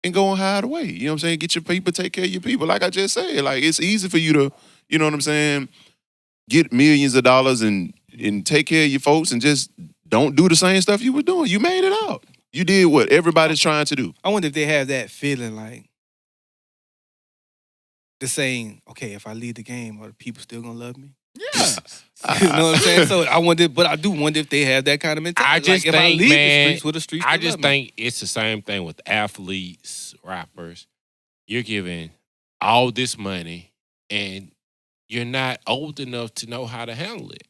and go and hide away. You know what I'm saying? Get your people, take care of your people. Like I just said, like it's easy for you to, you know what I'm saying, get millions of dollars and take care of your folks and just don't do the same stuff you were doing. You made it out. You did what everybody's trying to do.
I wonder if they have that feeling like the saying, okay, if I leave the game, are the people still gonna love me?
Yeah.
You know what I'm saying? So I wonder, but I do wonder if they have that kind of mentality.
I just
like, if I
think,
leave
man,
the streets, will the streets
I
still
just
love me?
think it's the same thing with athletes, rappers. You're giving all this money and you're not old enough to know how to handle it.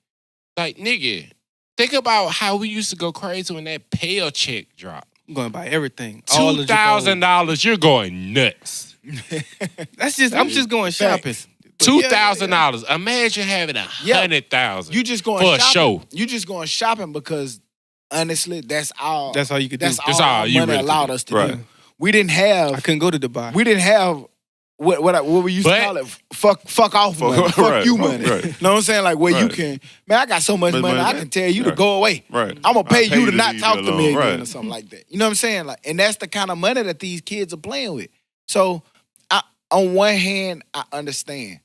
Like, nigga, think about how we used to go crazy when that pay check dropped.
I'm going to buy everything. All of
$2,000, you're going nuts.
That's just, I'm just going shopping.
$2,000. Imagine having $100,000
You just going
for a
shopping.
show.
You just going shopping because honestly, that's all.
That's all you could do.
That's
That's
all
all
our
you
money
really
allowed
could
us to
Right.
do. We didn't
I
have.
couldn't go to Dubai.
We didn't have what we used to call it, fuck off money, fuck you money.
Right.
You know what I'm saying? Like where you can, man, I got so much money, I can tell you to go away.
Right.
I'm gonna pay you to not talk to me again
right.
or something like that. You know what I'm saying? Like, and that's the kind of money that these kids are playing with. So, on one hand, I understand.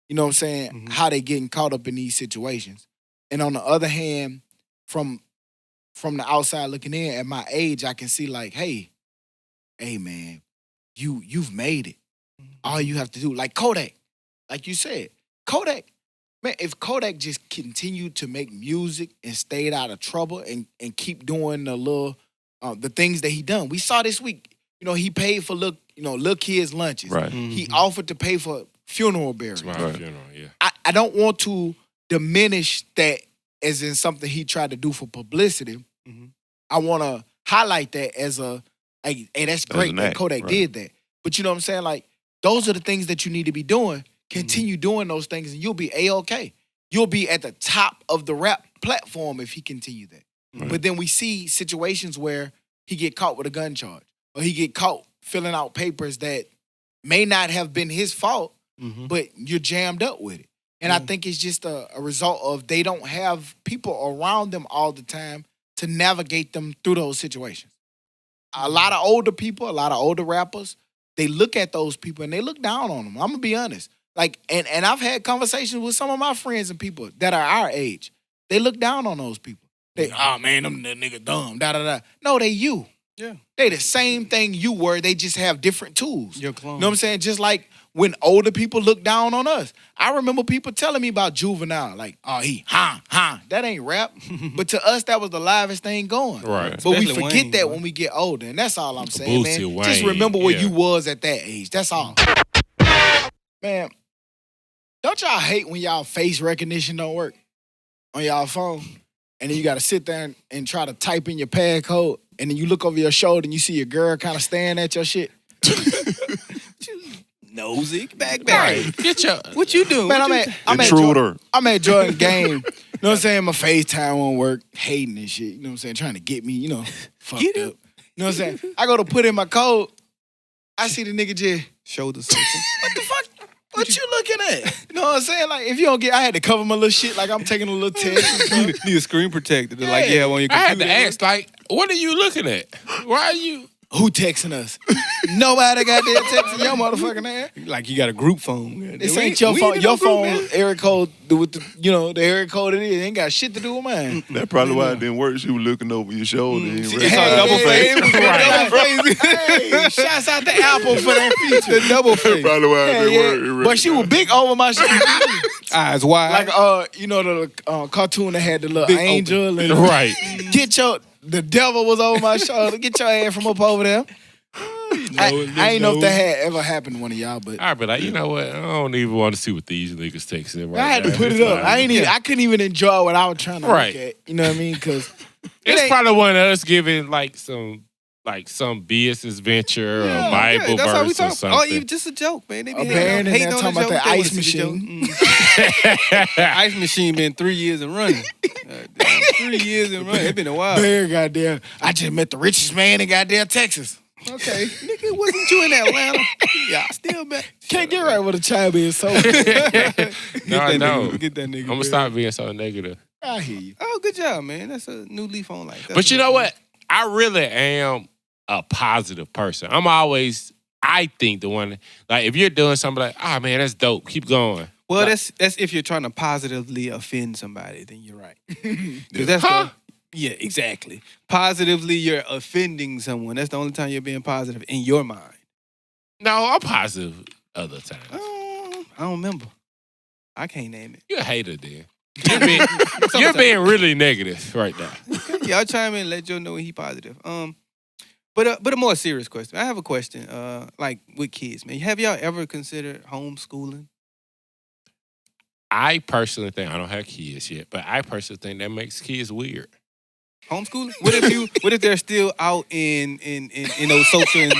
You know what I'm saying? How they getting caught up in these situations, and on the other hand, from the outside looking in, at my age, I can see like, hey, man, you've made it. All you have to do, like Kodak, like you said, Kodak, man, if Kodak just continued to make music and stayed out of trouble and keep doing the things that he done. We saw this week, you know, he paid for little kids' lunches.
Right.
He offered to pay for funeral burials.
Right. Funeral, yeah.
I don't want to diminish that as in something he tried to do for publicity. I want to highlight that as hey, that's great that Kodak did that. But you know what I'm saying? Like, those are the things that you need to be doing. Continue doing those things and you'll be A-OK. You'll be at the top of the rap platform if he continue that. Right. But then we see situations where he get caught with a gun charge or he get caught filling out papers that may not have been his fault, but you're jammed up with it. And I think it's just a result of they don't have people around them all the time to navigate them through those situations. A lot of older people, a lot of older rappers, they look at those people and they look down on them. I'm gonna be honest. Like, and I've had conversations with some of my friends and people that are our age. They look down on those people. They, oh man, them that nigga dumb, da. No, they you.
Yeah.
They the same thing you were. They just have different tools.
Your clone.
You know what I'm saying? Just like when older people look down on us. I remember people telling me about Juvenile. Like, oh, he, that ain't rap. But to us, that was the livest thing going.
Right.
But we
Especially
forget
Wayne,
that
bro.
when we get older. And that's all I'm saying, man.
Boosie,
Just
Wayne,
remember where
yeah.
you was at that age. That's all. Man, don't y'all hate when y'all face recognition don't work on y'all phone? And then you got to sit there and try to type in your pad code. And then you look over your shoulder and you see your girl kind of staring at your shit.
Nosy, back.
Right. Get your.
What you doing?
Man,
Intruder.
I'm at Jordan game. You know what I'm saying? My FaceTime won't work. Hating and shit. You know what I'm saying? Trying to get me, fucked up. You know what I'm saying? I go to put in my code. I see the nigga just,
Shoulder searching.
what the fuck? What you looking at? You know what I'm saying? Like, if you don't get, I had to cover my little shit like I'm taking a little test.
Need a screen protector. They're like, yeah, on your computer.
I had to ask, like, what are you looking at? Why are you?
Who texting us? Nobody got there texting your motherfucking ass.
Like you got a group phone.
This ain't your phone. Your phone, Eric code with the Eric code it is. Ain't got shit to do with mine.
That's probably why it didn't work. She was looking over your shoulder. And
She saw double face.
Hey, shouts out to Apple for that feature.
The double
That's
face.
probably why it didn't work.
But she was big over my shit.
Eyes wide.
Like the cartoon that had the little
Big
angel and
Right.
the devil was over my shoulder. Get your ass from up over there. I ain't know if that had ever happened to one of y'all, but
I'd be like, you know what? I don't even want to see what these niggas texting right
I had to
now.
put it up. I couldn't even enjoy what I was trying to
Right.
look at. You know what I mean? Because
It's probably one of us giving like some business venture or Bible
that's how we
verse or
talk.
something.
just a joke, man. They be
Baron and
hating
they're
on
talking about
joke.
the
They wanna
ice
see the joke.
machine.
Ice machine been 3 years and running. 3 years and running. It been a while.
Bear, goddamn. I just met the richest man in goddamn Texas. Okay.
Nigga, wasn't you in Atlanta? Yeah, still back.
Can't get right with a child being so.
No, I know.
Get that nigga.
I'm gonna stop being so negative.
I hear you.
Oh, good job, man. That's a new leaf on life.
But you know what? I really am a positive person. I think the one, like, if you're doing something like, oh man, that's dope, keep going.
Well,
like,
that's if you're trying to positively offend somebody, then you're right. 'Cause that's yeah, exactly. Positively, you're offending someone. That's the only time you're being positive in your mind.
no, I'm positive other times.
I don't remember. I can't name it.
You're a hater, then. You're being really negative right now.
Y'all chime in and let Joe know he positive. But a more serious question. I have a question. Like with kids, man. Have y'all ever considered homeschooling?
I personally think, I don't have kids yet, but I personally think that makes kids weird.
Homeschooling? What if they're still out in those social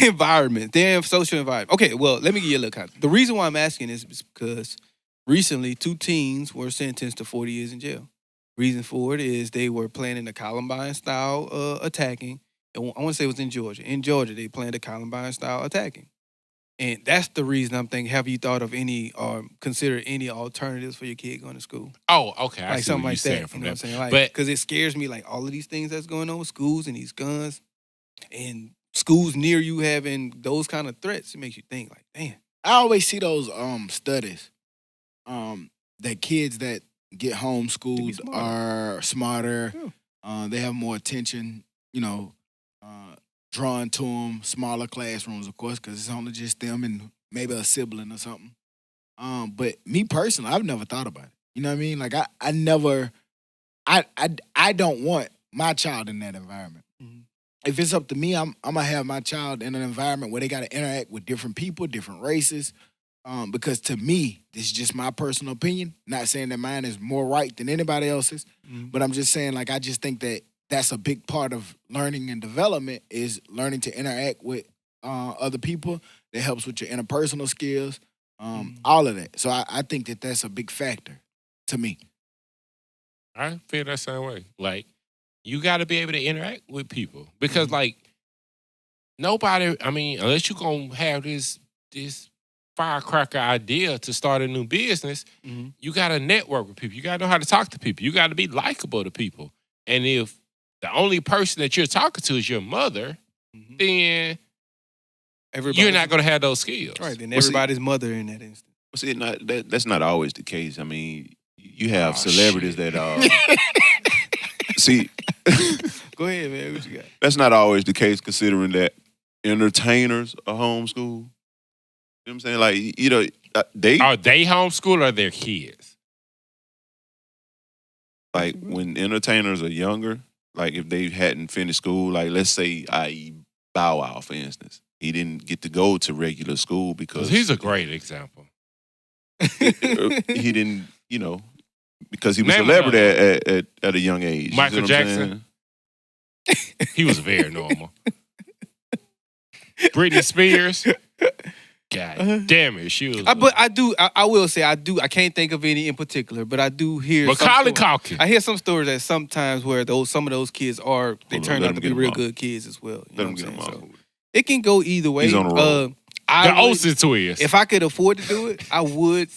environments? They're in social environment. Okay, well, let me give you a little context. The reason why I'm asking this is because recently 2 teens were sentenced to 40 years in jail. Reason for it is they were planning a Columbine-style attacking. I want to say it was in Georgia. In Georgia, they planned a Columbine-style attacking. And that's the reason I'm thinking, have you thought of any or considered any alternatives for your kid going to school?
Oh, okay. I
Like
see
something
what
like
you're
that.
saying from
You know what I'm
that.
saying? Like,
But
because it scares me, like all of these things that's going on with schools and these guns and schools near you having those kind of threats. It makes you think, like, damn.
I always see those studies that kids that get homeschooled are smarter.
Yeah.
They have more attention, drawn to them. Smaller classrooms, of course, because it's only just them and maybe a sibling or something. But me personally, I've never thought about it. You know what I mean? Like I don't want my child in that environment.
Mm-hmm.
If it's up to me, I'm gonna have my child in an environment where they got to interact with different people, different races. Because to me, this is just my personal opinion. Not saying that mine is more right than anybody else's, but I'm just saying, like, I just think that that's a big part of learning and development is learning to interact with other people. That helps with your interpersonal skills, all of that. So I think that that's a big factor to me.
I feel that same way. Like, you got to be able to interact with people because, like, nobody. I mean, unless you gonna have this firecracker idea to start a new business, you got to network with people. You got to know how to talk to people. You got to be likable to people. And if the only person that you're talking to is your mother, then you're not going to have those skills.
Right. Then everybody's mother in that instance.
Well, see, that's not always the case. I mean, you have celebrities that see.
Go ahead, man. What you got?
That's not always the case, considering that entertainers are homeschooled. You know what I'm saying? Like,
Are they homeschooled or their kids?
Like, when entertainers are younger, like, if they hadn't finished school, like, let's say, i.e., Bow Wow, for instance. He didn't get to go to regular school because...
He's a great example.
He didn't, because he was a celebrity at a young age.
Michael Jackson? He was very normal. Britney Spears? God damn it, she was.
But I will say I can't think of any in particular, but I do hear.
Macaulay Culkin.
I hear some stories that sometimes where some of those kids turn out to be real good kids as well.
Let them get them off.
It can go either way.
He's on the road.
The Olsen twins.
If I could afford to do it, I would,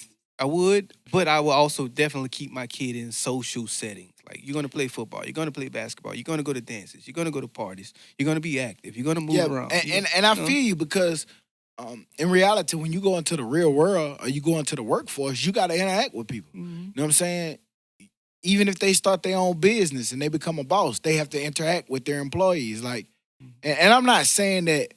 but I will also definitely keep my kid in social settings. Like, you're going to play football, you're going to play basketball, you're going to go to dances, you're going to go to parties, you're going to be active, you're going to move around.
And I feel you because in reality, when you go into the real world or you go into the workforce, you got to interact with people. You know what I'm saying? Even if they start their own business and they become a boss, they have to interact with their employees. Like, and I'm not saying that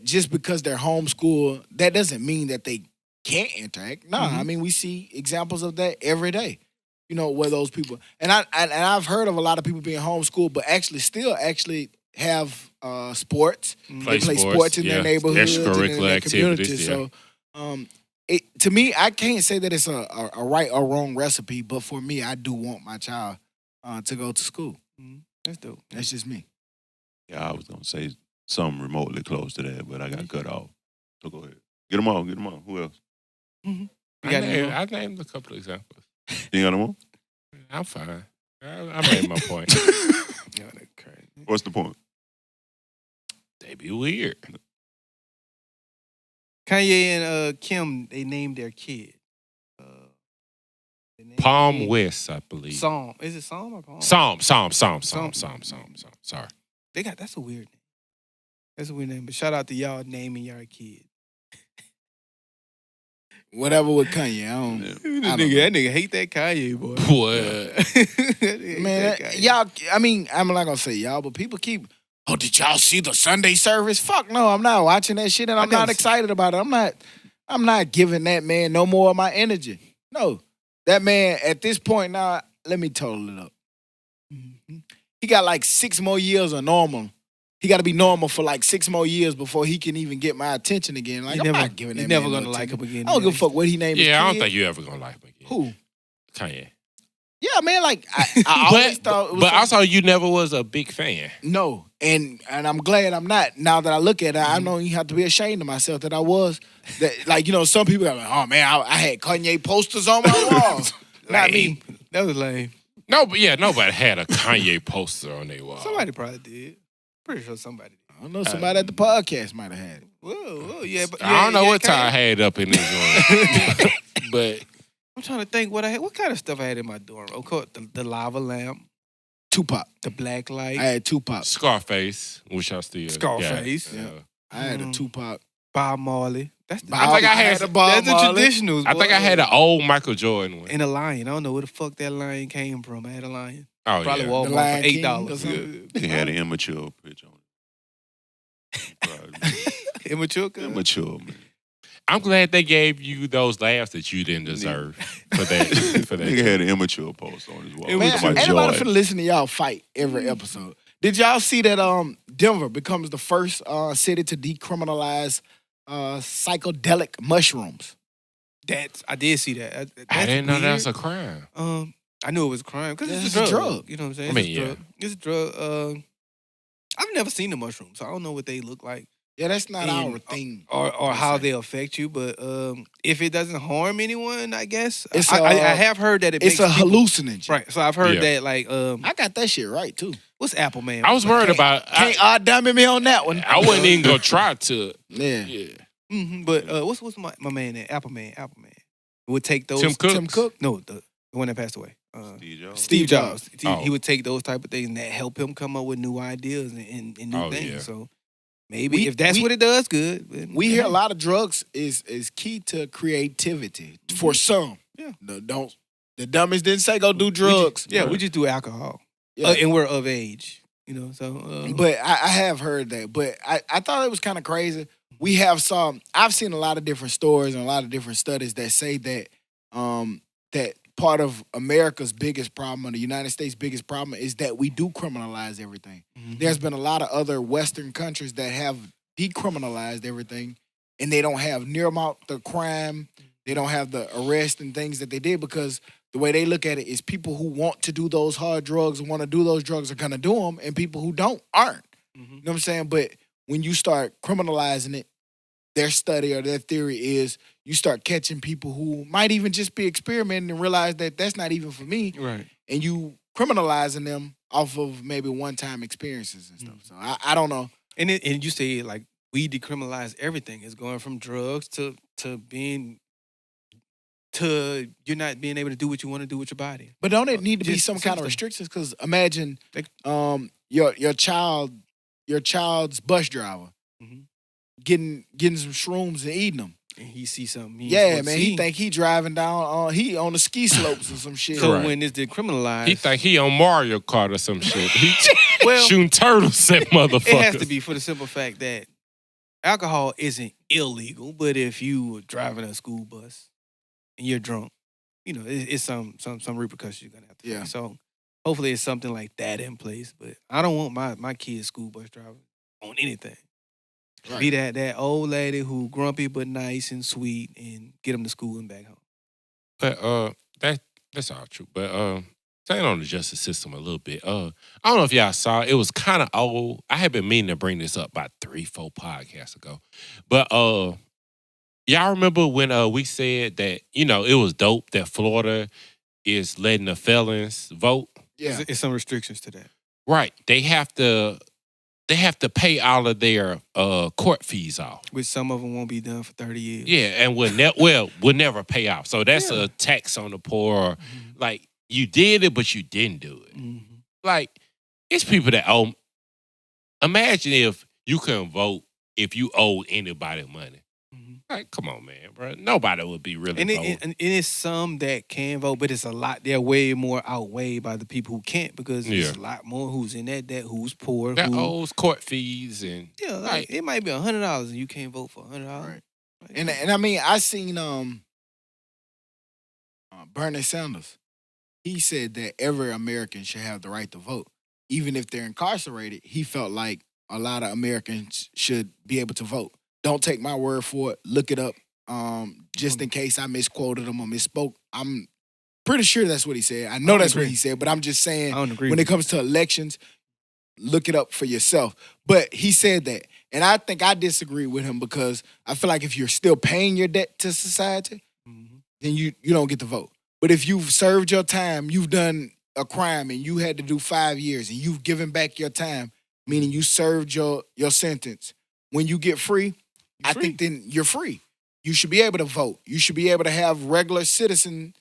just because they're homeschooled, that doesn't mean that they can't interact. No, I mean, we see examples of that every day. Where those people and I've heard of a lot of people being homeschooled, but still have sports. They play sports in their neighborhoods,
extracurricular
in their
activities.
So, to me, I can't say that it's a right or wrong recipe, but for me, I do want my child to go to school.
That's dope.
That's just me.
Yeah, I was gonna say something remotely close to that, but I got cut off. So go ahead. Get them on. Who else?
I named a couple of examples.
You got them on?
I'm fine. I made my point.
Yo, that's crazy.
What's the point?
They be weird.
Kanye and Kim, they named their kid.
Palm West, I believe.
Psalm. Is it Psalm or Palm?
Psalm. Sorry.
That's a weird name. That's a weird name. But shout out to y'all naming y'all kid.
Whatever with Kanye,
That nigga hate that Kanye boy.
What?
Man, y'all. I mean, I'm not gonna say y'all, but people keep. Oh, did y'all see the Sunday service? Fuck no, I'm not watching that shit, and I'm not excited about it. I'm not giving that man no more of my energy. No, that man at this point now. Let me total it up. He got like 6 more years of normal. He got to be normal for like 6 more years before he can even get my attention again. Like, I'm not giving that man
never
no
gonna like
attention.
him again.
I don't give a fuck what he named his kid.
Yeah, I don't think you ever gonna like him again.
Who?
Kanye.
Yeah, man, like, I always thought it was
But also, you never was a big fan.
No, and I'm glad I'm not. Now that I look at it, I don't even have to be ashamed of myself that I was. That, like, some people are like, oh, man, I had Kanye posters on my walls. Not me.
That was lame.
No, but yeah, nobody had a Kanye poster on their wall.
Somebody probably did. Pretty sure somebody did.
I don't know, somebody at the podcast might have had it.
Whoa, yeah. But,
I don't know what
Khaled.
Ty had up in his room, but
I'm trying to think what I had. What kind of stuff I had in my dorm? Of course, the lava lamp,
Tupac.
the black light,
I had Tupac.
Scarface, which I still
Scarface.
got.
Yeah. I had a Tupac.
Bob Marley. That's the,
I think I had
a Bob
that's the
Marley.
traditionals.
I think
boy.
I had an old Michael Jordan one.
And a lion. I don't know where the fuck that lion came from. I had a lion.
Oh
Probably
yeah.
Walmart
The
for
Lion King or
$8.
something.
They had an immature pitch on it. Probably.
Immature.
Immature, man.
I'm glad they gave you those laughs that you didn't deserve for that. For that.
Nigga had an immature post on his wall.
It
Man,
was
Talking about
anybody
joy.
finna listen to y'all fight every episode. Did y'all see that Denver becomes the first city to decriminalize psychedelic mushrooms?
I did see that.
I didn't know that was a
weird.
crime.
I knew it was a crime because
Yeah,
it's a drug. You know what I'm saying?
I mean,
It's a drug. It's a drug. I've never seen the mushrooms, so I don't know what they look like
Yeah, that's not
And-
our thing.
or how
Exactly.
they affect you. But if it doesn't harm anyone, I guess
It's
I
a-
have heard that it
It's
makes
a
people,
hallucinogen.
right. So I've heard
Yeah.
that like
I got that shit right too.
what's Apple Man?
I was worried about.
Can't dummy me on that one.
I wasn't even gonna try to.
Yeah.
Yeah.
But what's my man name? Apple Man would take those.
Tim Cook.
Tim Cook.
No, the one that passed away.
Steve Jobs.
Steve Jobs.
Oh.
He would take those type of things and that help him come up with new ideas and new
Oh,
things.
yeah.
So maybe
We-
if that's
we-
what it does, good. But,
We hear a lot of drugs is key to creativity for some.
Yeah.
The dummies didn't say go do drugs.
We just do alcohol.
Yeah.
And we're of age. You know, so
But I have heard that. But I thought it was kind of crazy. I've seen a lot of different stories and a lot of different studies that say that that part of America's biggest problem or the United States' biggest problem is that we do criminalize everything. There's been a lot of other Western countries that have decriminalized everything and they don't have near amount the crime. They don't have the arrest and things that they did because the way they look at it is people who want to do those hard drugs and want to do those drugs are going to do them and people who don't aren't. You know what I'm saying? But when you start criminalizing it, their study or their theory is you start catching people who might even just be experimenting and realize that that's not even for me.
right.
And you criminalizing them off of maybe one-time experiences and stuff. So I don't know.
And you say like we decriminalize everything. It's going from drugs to being to you're not being able to do what you want to do with your body.
But don't it need to be
Just
some kind of
something.
restrictions? Because imagine
Like-
your child's bus driver
Mhm.
getting some shrooms and eating them.
And he sees something. He ain't
Yeah,
supposed to
man. He
see.
think he driving down he on the ski slopes or some shit.
So
Right.
when it's decriminalized,
He think he on Mario Kart or some shit. He
well,
shooting turtles at motherfuckers.
it has to be for the simple fact that alcohol isn't illegal, but if you were driving a school bus and you're drunk, you know, it's some repercussions you're gonna have to
Yeah.
face. So hopefully it's something like that in place. But I don't want my kid's school bus driver on anything.
Right.
Be that old lady who grumpy but nice and sweet and get them to school and back home.
But that's all true. But staying on the justice system a little bit. I don't know if y'all saw it was kind of old. I had been meaning to bring this up about 3-4 podcasts ago. But y'all remember when we said that, you know, it was dope that Florida is letting the felons vote?
Yeah.
It's some restrictions to that.
Right. They have to pay all of their court fees off.
Which some of them won't be done for 30 years.
Yeah, and will never pay off. So that's a tax on the poor. Like, you did it, but you didn't do it.
Mm-hmm.
Like, it's people that owe. Imagine if you couldn't vote if you owed anybody money.
Mm-hmm.
Like, come on, man, bro. Nobody would be really voting.
And it's some that can vote, but it's a lot. They're way more outweighed by the people who can't because there's a lot more who's in that debt, who's poor,
That
who
owes court fees and
yeah, like,
right.
it might be $100 and you can't vote for $100.
Right.
Like,
And I mean, I seen Bernie Sanders. He said that every American should have the right to vote, even if they're incarcerated. He felt like a lot of Americans should be able to vote. Don't take my word for it. Look it up. Just in case I misquoted him or misspoke. I'm pretty sure that's what he said. I know that's what he said, but I'm just saying
I don't agree
when
with
it comes to elections, look it up for yourself. But he said that. And I think I disagree with him because I feel like if you're still paying your debt to society, then you don't get to vote. But if you've served your time, you've done a crime and you had to do 5 years and you've given back your time, meaning you served your sentence. When you get free, I think then you're free. You should be able to vote. You should be able to have regular citizen,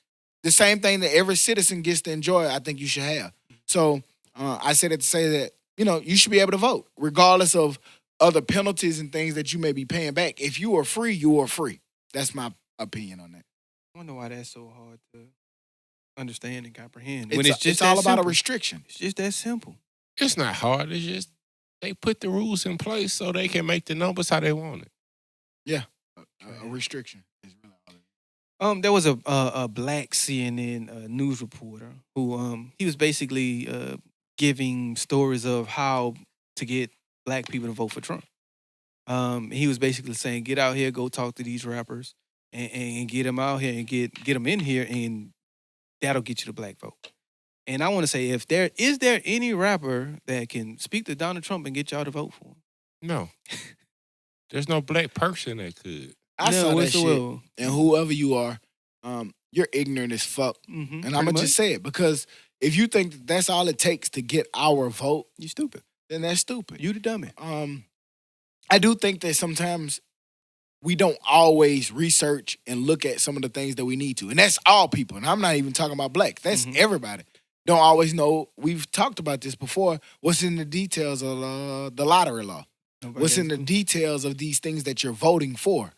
the same thing that every citizen gets to enjoy, I think you should have. So I said it to say that, you should be able to vote, regardless of other penalties and things that you may be paying back. If you are free, you are free. That's my opinion on that.
I wonder why that's so hard to understand and comprehend.
It's all about a restriction.
It's just that simple.
It's not hard. It's just they put the rules in place so they can make the numbers how they want it.
Yeah, a restriction is really all it is.
There was a black CNN news reporter who he was basically giving stories of how to get black people to vote for Trump. He was basically saying, get out here, go talk to these rappers, and get them out here and get them in here, and that'll get you the black vote. And I want to say, is there any rapper that can speak to Donald Trump and get y'all to vote for him?
No. There's no black person that could.
I saw that shit, and whoever you are, you're ignorant as fuck.
Mm-hmm,
and I'm going to just say it, because if you think that that's all it takes to get our vote,
you stupid.
Then that's stupid.
You the dummy.
I do think that sometimes we don't always research and look at some of the things that we need to. And that's all people. And I'm not even talking about black. That's everybody. Don't always know. We've talked about this before. What's in the details of the lottery law? What's in the details of these things that you're voting for?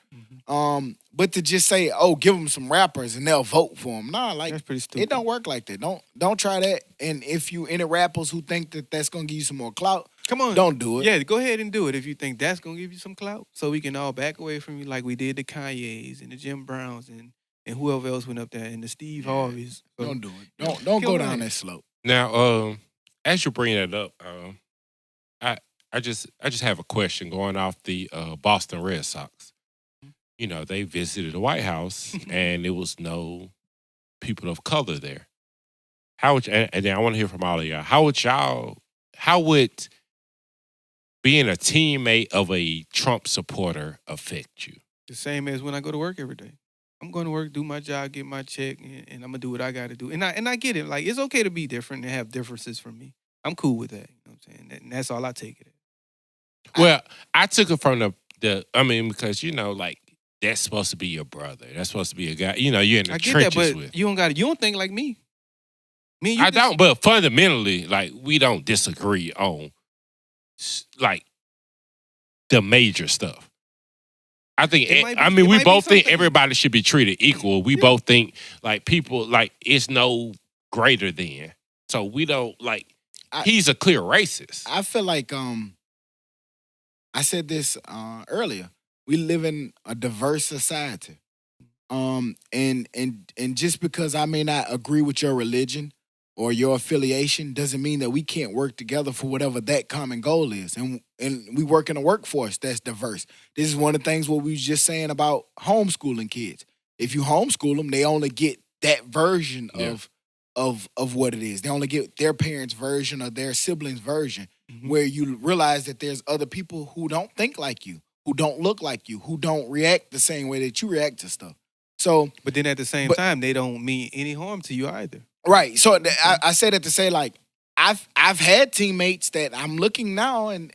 But to just say, give them some rappers and they'll vote for them. Nah, like,
that's pretty stupid.
It don't work like that. Don't try that. And if you any rappers who think that that's going to give you some more clout,
come on,
don't do it.
Yeah, go ahead and do it if you think that's going to give you some clout, so we can all back away from you like we did the Kanye's and the Jim Browns and whoever else went up there and the Steve Harveys. So,
don't do it. Don't go down that slope.
Now, as you bring that up, I just have a question going off the Boston Red Sox. They visited the White House and there was no people of color there. And then I want to hear from all of y'all. How would being a teammate of a Trump supporter affect you?
The same as when I go to work every day. I'm going to work, do my job, get my check, and I'm going to do what I got to do. And I get it. Like, it's okay to be different and have differences from me. I'm cool with that. You know what I'm saying? And that's all I take it as.
Well, I took it from because, like, that's supposed to be your brother. That's supposed to be a guy, you're in the trenches
that, but
with.
You don't think like me.
I don't, but fundamentally, like, we don't disagree on, like, the major stuff. I think, we both think everybody should be treated equal. We both think, like, people, like, it's no greater than. So we don't, like, he's a clear racist.
I feel like, I said this earlier. We live in a diverse society. And just because I may not agree with your religion or your affiliation doesn't mean that we can't work together for whatever that common goal is. And we work in a workforce that's diverse. This is one of the things what we was just saying about homeschooling kids. If you homeschool them, they only get that version of what it is. They only get their parents' version or their siblings' version, where you realize that there's other people who don't think like you, who don't look like you, who don't react the same way that you react to stuff. So,
but then at the same time, they don't mean any harm to you either.
Right. So I say that to say, like, I've had teammates that I'm looking now and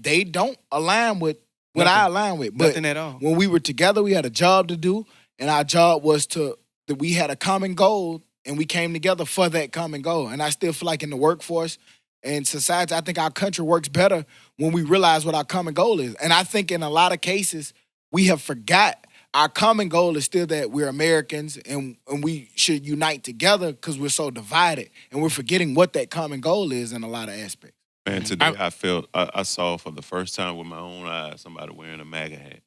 they don't align with what I align with. But
nothing at all.
When we were together, we had a job to do, and our job was that we had a common goal, and we came together for that common goal. And I still feel like in the workforce and society, I think our country works better when we realize what our common goal is. And I think in a lot of cases, we have forgot our common goal is still that we're Americans and we should unite together because we're so divided. And we're forgetting what that common goal is in a lot of aspects.
Man, today I saw for the first time with my own eyes somebody wearing a MAGA hat.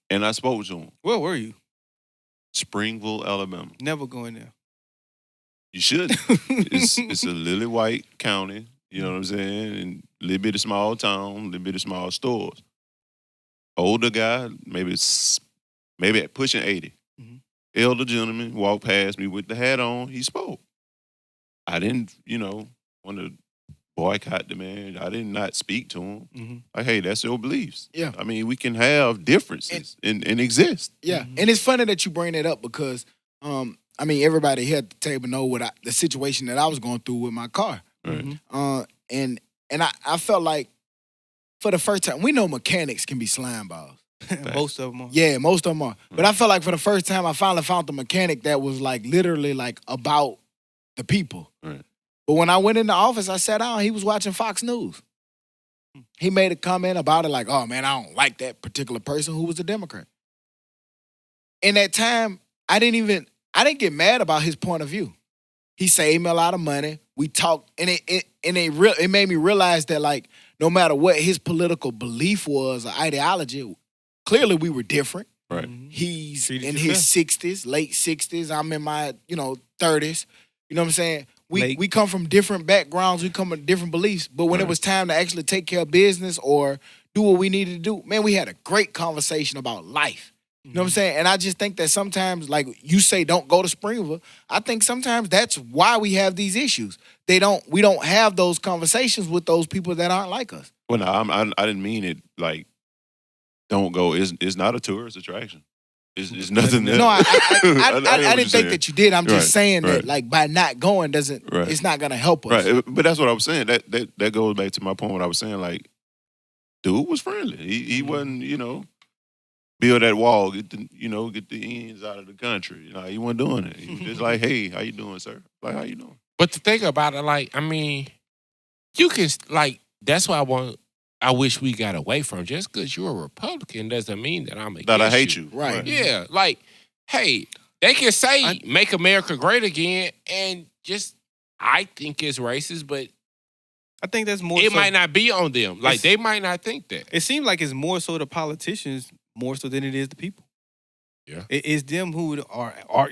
And I spoke to him.
Where were you?
Springville, Alabama.
Never going there.
You should. It's a lily white county. You know what I'm saying? And a little bit of small town, a little bit of small stores. Older guy, maybe pushing 80. Elder gentleman walked past me with the hat on. He spoke. I didn't, want to boycott the man. I did not speak to him. Like, hey, that's your beliefs.
Yeah.
I mean, we can have differences and exist.
Yeah. And it's funny that you bring that up because, everybody here at the table know the situation that I was going through with my car.
Right.
And I felt like for the first time, we know mechanics can be slime balls.
Most of them are.
Yeah, most of them are. But I felt like for the first time, I finally found the mechanic that was like literally like about the people.
Right.
But when I went in the office, I sat down. He was watching Fox News. He made a comment about it like, oh, man, I don't like that particular person who was a Democrat. In that time, I didn't get mad about his point of view. He saved me a lot of money. We talked, and it made me realize that, like, no matter what his political belief was or ideology, clearly we were different.
Right.
He's
Treated
in
you
his 60s, late 60s. I'm in my, 30s. You know what I'm saying? We come from different backgrounds. We come with different beliefs. But when it was time to actually take care of business or do what we needed to do, man, we had a great conversation about life. You know what I'm saying? And I just think that sometimes, like you say, don't go to Springville. I think sometimes that's why we have these issues. We don't have those conversations with those people that aren't like us.
Well, no, I didn't mean it like don't go. It's not a tourist attraction. It's nothing.
No, I didn't think that you did. I'm just
Right,
saying that,
right.
like, by not going it's not gonna help us.
Right, but that's what I was saying. That goes back to my point. What I was saying, like, dude was friendly. He wasn't, build that wall, get the ends out of the country. He wasn't doing it. He was just like, hey, how you doing, sir? Like, how you doing?
But the thing about it, like, I mean, you can, like, that's why I wish we got away from. Just because you're a Republican doesn't mean that I'm against
That I hate you.
Right.
Yeah, like, hey, they can say make America great again, and just, I think it's racist, but
I think that's more
it
so,
might not be on them. Like, they might not think that.
It seems like it's more so the politicians more so than it is the people.
Yeah.
It's them who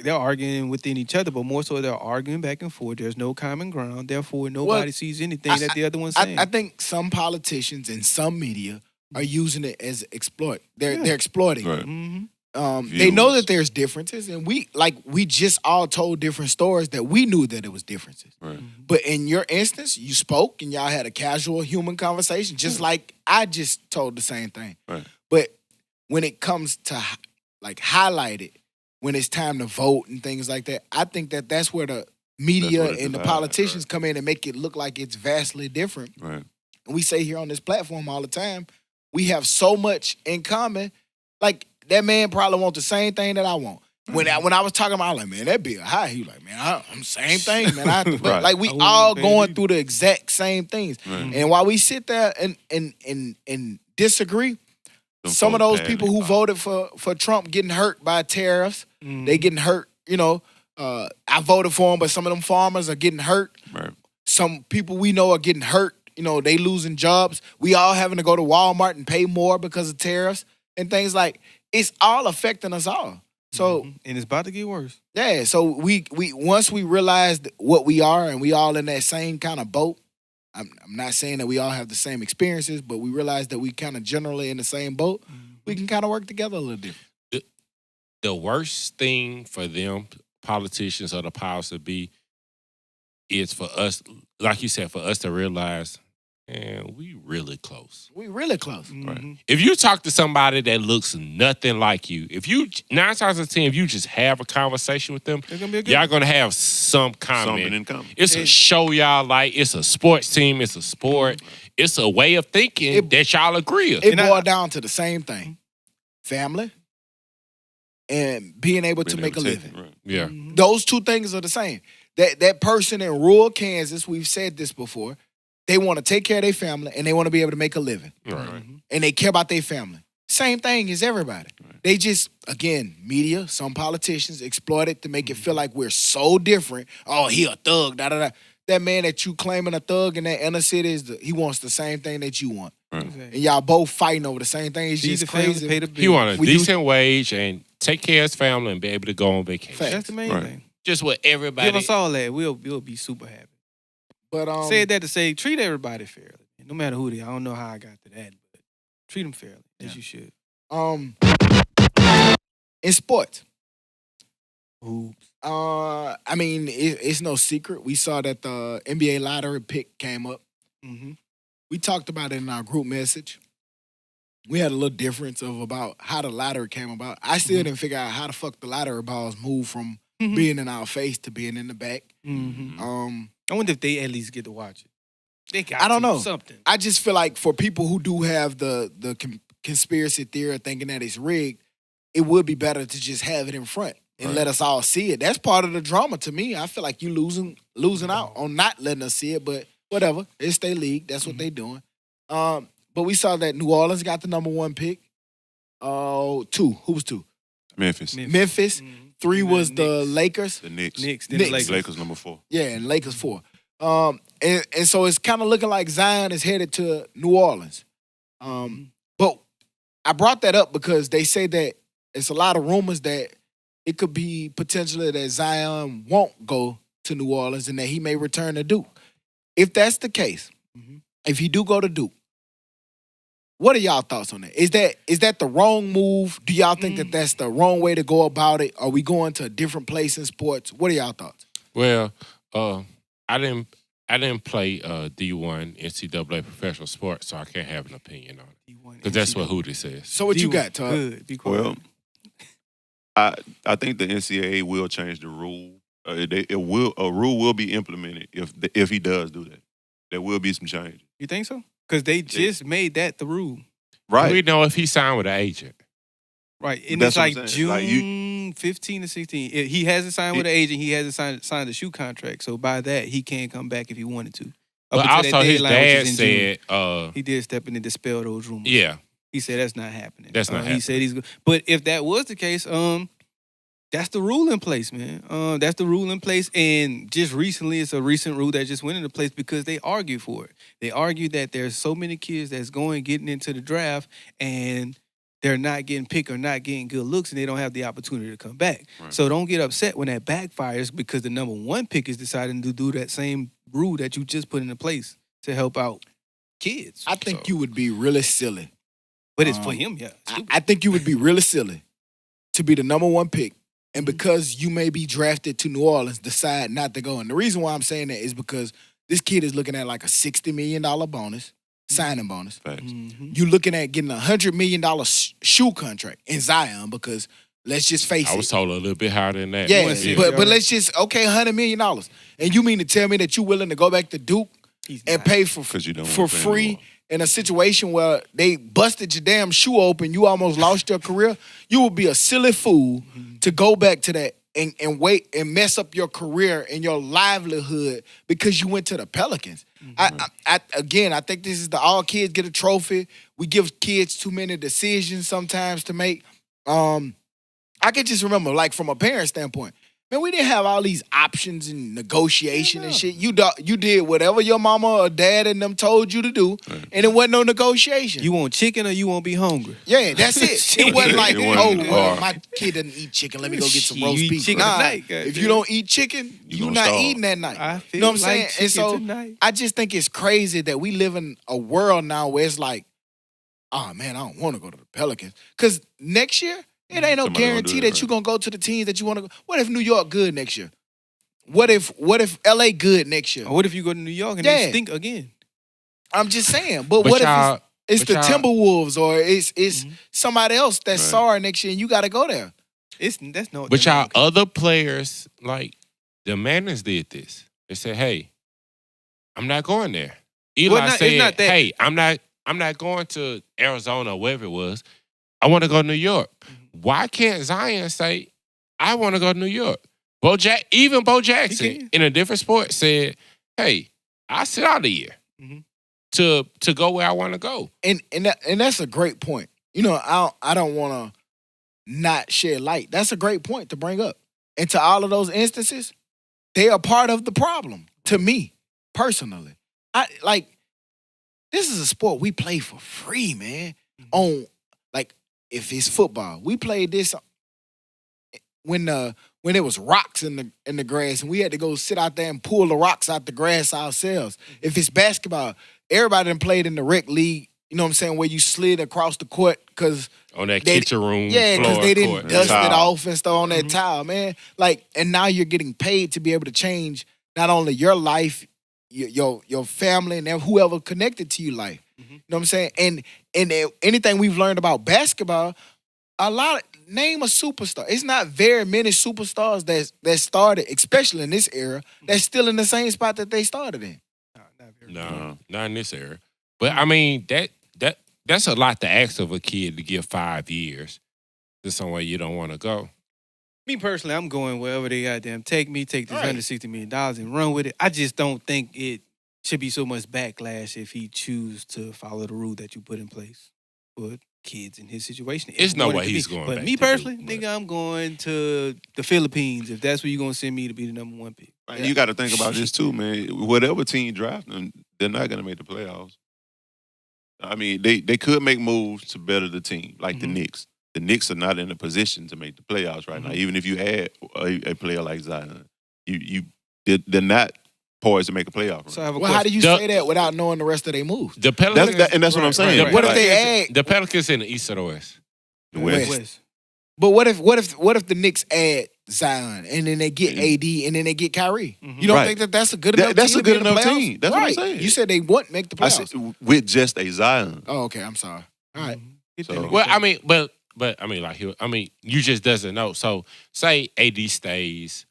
they're arguing within each other, but more so they're arguing back and forth. There's no common ground. Therefore, nobody sees anything that the other one's saying.
I think some politicians and some media are using it as exploit. They're exploiting it.
Right.
Mm-hmm.
They know that there's differences, and we just all told different stories that we knew that it was differences.
Right.
But in your instance, you spoke and y'all had a casual human conversation, just like I just told the same thing.
Right.
But when it comes to like highlight it, when it's time to vote and things like that, I think that that's where the media and the politicians come in and make it look like it's vastly different.
Right.
And we say here on this platform all the time, we have so much in common. Like, that man probably want the same thing that I want. When I was talking about, I was like, man, that be a high. He was like, man, I'm the same thing, man.
Right.
Like, we all going through the exact same things.
Right.
And while we sit there and disagree, some of those people who voted for Trump getting hurt by tariffs, they getting hurt, I voted for him, but some of them farmers are getting hurt.
Right.
Some people we know are getting hurt. They losing jobs. We all having to go to Walmart and pay more because of tariffs and things like. It's all affecting us all. So
and it's about to get worse.
Yeah. So we once we realized what we are and we all in that same kind of boat. I'm not saying that we all have the same experiences, but we realize that we kind of generally in the same boat. We can kind of work together a little different.
The worst thing for them, politicians or the powers that be, is for us, like you said, for us to realize, man, we really close.
We really close.
Right.
If you talk to somebody that looks nothing like you, 9 times out of 10, if you just have a conversation with them, y'all gonna have some comment.
Something in common.
It's a show y'all like. It's a sports team. It's a sport. It's a way of thinking that y'all agree with.
It boiled down to the same thing: family and being able to make a living.
Right.
Yeah.
Those two things are the same. That person in rural Kansas, we've said this before, they want to take care of their family and they want to be able to make a living.
Right.
And they care about their family. Same thing as everybody. Right. They just, again, media, some politicians exploit it to make it feel like we're so different. Oh, he a thug, da-da-da. That man that you claiming a thug in that inner city, he wants the same thing that you want.
Right.
And y'all both fighting over the same thing. It's just crazy.
He want a decent wage and take care of his family and be able to go on vacation.
Facts.
That's the main thing.
Just what everybody...
Give us all that. We'll be super happy.
But
said that to say, treat everybody fairly. No matter who they are. I don't know how I got to that, but treat them fairly, as you should.
In sports.
Hoops.
I mean, it's no secret. We saw that the NBA lottery pick came up.
Mm-hmm.
We talked about it in our group message. We had a little difference about how the lottery came about. I still didn't figure out how the fuck the lottery balls moved from being in our face to being in the back.
Mm-hmm. I wonder if they at least get to watch it. They got
I don't know.
Something.
I just feel like for people who do have the conspiracy theory or thinking that it's rigged, it would be better to just have it in front and let us all see it. That's part of the drama to me. I feel like you losing out on not letting us see it, but whatever. It's their league. That's what they doing. But we saw that New Orleans got the number 1 pick. 2. Who was 2?
Memphis.
Memphis. 3 was the Lakers.
The Knicks.
Then the
Lakers number 4.
Yeah, and Lakers 4. And so it's kind of looking like Zion is headed to New Orleans. But I brought that up because they say that it's a lot of rumors that it could be potentially that Zion won't go to New Orleans and that he may return to Duke. If that's the case, if he do go to Duke, what are y'all thoughts on that? Is that the wrong move? Do y'all think that that's the wrong way to go about it? Are we going to a different place in sports? What are y'all thoughts?
Well, I didn't play D1 NCAA professional sports, so I can't have an opinion on it. Because that's what Hootie says.
So what you got, Todd?
Good. Be quiet.
Well, I think the NCAA will change the rule. A rule will be implemented if he does do that. There will be some change.
You think so? Because they just made that the rule.
Right.
We know if he signed with an agent.
Right. And
That's
it's
what I'm
like
saying.
June
Like
15 to 16. He hasn't signed with an agent. He hasn't signed a shoe contract. So by that, he can come back if he wanted to.
But also his dad said...
he did step in and dispel those rumors.
Yeah.
He said that's not happening.
That's not happening.
He said he's good. But if that was the case, that's the rule in place, man. That's the rule in place. And just recently, it's a recent rule that just went into place because they argue for it. They argue that there's so many kids that's getting into the draft and they're not getting picked or not getting good looks and they don't have the opportunity to come back. Right. So don't get upset when that backfires because the number 1 pick is deciding to do that same rule that you just put into place to help out kids.
I think you would be really silly.
But it's for him, yeah.
I think you would be really silly to be the number 1 pick and because you may be drafted to New Orleans, decide not to go. And the reason why I'm saying that is because this kid is looking at like a $60 million bonus, signing bonus. You're looking at getting a $100 million shoe contract in Zion because let's just face it.
I was told a little bit higher than that.
Yes, but let's just, $100 million. And you mean to tell me that you're willing to go back to Duke and pay for free in a situation where they busted your damn shoe open, you almost lost your career? You would be a silly fool to go back to that and wait and mess up your career and your livelihood because you went to the Pelicans. I think this is the all kids get a trophy. We give kids too many decisions sometimes to make. I can just remember, like from a parent standpoint, man, we didn't have all these options and negotiation and shit. You did whatever your mama or dad and them told you to do, and it wasn't no negotiation.
You want chicken or you won't be hungry?
Yeah, that's it. It wasn't like, my kid doesn't eat chicken. Let me go get some roast beef. If you don't eat chicken, you're not eating that night.
I feel
you know what I'm
like
saying? And so
tonight.
I just think it's crazy that we live in a world now where it's like, oh man, I don't want to go to the Pelicans. Because next year, it ain't no guarantee that you're going to go to the teams that you want to go. What if New York good next year? What if LA good next year?
Or what if you go to New York and they stink again?
I'm just saying. But what if it's the Timberwolves or it's somebody else that's sorry next year and you got to go there?
But y'all other players, like the Manners did this. They said, hey, I'm not going there. Eli said, hey, I'm not going to Arizona or wherever it was. I want to go to New York. Why can't Zion say, I want to go to New York? Bo Jackson, in a different sport, said, hey, I sit out a year to go where I want to go.
And that's a great point. You know, I don't want to not shed light. That's a great point to bring up. And to all of those instances, they are part of the problem, to me, personally. This is a sport we play for free, man. If it's football, we played this when it was rocks in the grass and we had to go sit out there and pull the rocks out the grass ourselves. If it's basketball, everybody done played in the rec league, you know what I'm saying, where you slid across the court because
on that kitchen room floor.
Yeah, because they didn't dust it off and stuff on that tile, man. And now you're getting paid to be able to change not only your life, your family, and whoever connected to you life. You know what I'm saying? And anything we've learned about basketball, name a superstar. It's not very many superstars that started, especially in this era, that's still in the same spot that they started in.
No, not in this era. But I mean, that that's a lot to ask of a kid to give 5 years to somewhere you don't want to go.
Me personally, I'm going wherever they goddamn take me, take this
Right.
$160 million and run with it. I just don't think it should be so much backlash if he choose to follow the rule that you put in place for kids in his situation.
There's no
What it
way
could
he's
be.
going
But
back
me
to do,
personally,
but-
nigga, I'm going to the Philippines if that's where you're going to send me to be the number 1 pick.
Man, you got to think about this too, man. Whatever team draft them, they're not going to make the playoffs. I mean, they could make moves to better the team, like the
Mhm.
Knicks. The Knicks are not in a position to make the playoffs right now.
Mhm.
Even if you had a player like Zion, they're not poised to make a playoff run.
So I have a
Well, how do
question.
you
The-
say that without knowing the rest of their moves?
The Pelicans,
and that's what I'm saying.
right.
What if
Like,
they add?
the Pelicans in the East or the West?
the West.
West. But what if the Knicks add Zion and then they get AD and then they get Kyrie?
Mhm.
You don't
Right.
think that that's a good enough?
That's
team
a
to be
good
in the
enough
playoffs?
team. That's what I'm
Right.
saying.
You said they wouldn't make the
I
playoffs.
said with just a Zion.
Oh, okay. I'm sorry. All right.
Get
So-
that nigga
Well,
back.
I mean, but I mean, like, you just doesn't know. So, say AD stays,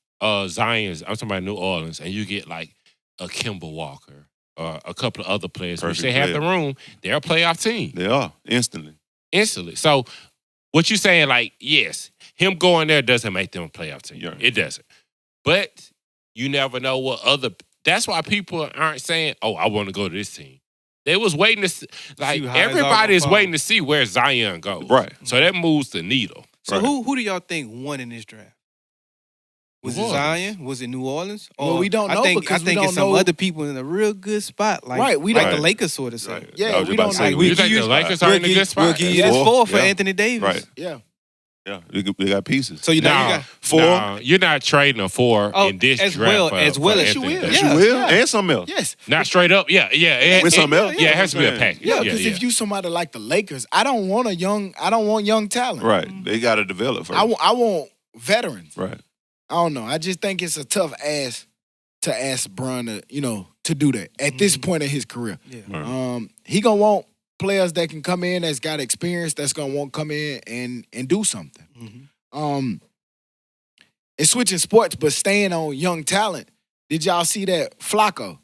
Zion's. I'm talking about New Orleans, and you get like a Kemba Walker or a couple of other players, which
Perfect
they have the
player.
room. They're a playoff team
They are instantly.
instantly. So, what you saying? Like, yes, him going there doesn't make them a playoff team.
Yeah.
It doesn't. But you never know what other. That's why people aren't saying, "Oh, I want to go to this team." They was waiting to see, like
See how it's all
everybody is
gonna fall.
waiting to see where Zion goes.
Right.
So that moves the needle.
So
Right.
who do y'all think won in this draft? Was
New
it
Orleans.
Zion? Was it New Orleans?
Well, we don't know
I think
because we
it's
don't
some
know-
other people in a real good spot, like
Right, we
like
don't-
the Lakers sort of say.
Right.
Yeah,
I was
we
about
don't
to say,
know.
we
You think the
use-
Lakers are in a good
We'll
spot?
give you this
Yeah.
4 for
Yeah.
Anthony Davis.
Right.
Yeah.
Yeah, they got pieces.
So you know you
Nah,
got
4.
nah, you're not trading a 4
Oh,
in this
as
draft.
well-
for,
as
for
well as
Anthony
you will.
Davis.
Yes,
Yeah,
you will,
yeah.
and something else.
Yes.
Not straight up. Yeah.
With something else.
Yeah, it has to be a
Yeah.
package.
Yeah, because if you somebody like the Lakers, I don't want young talent.
Right. They got to develop first.
I want veterans.
Right.
I don't know. I just think it's a tough ask to ask Bron to do that at this point in his career.
Yeah.
Right.
He gonna want players that can come in that's got experience that's gonna want to come in and do something.
Mhm.
And switching sports, but staying on young talent. Did y'all see that Flacco?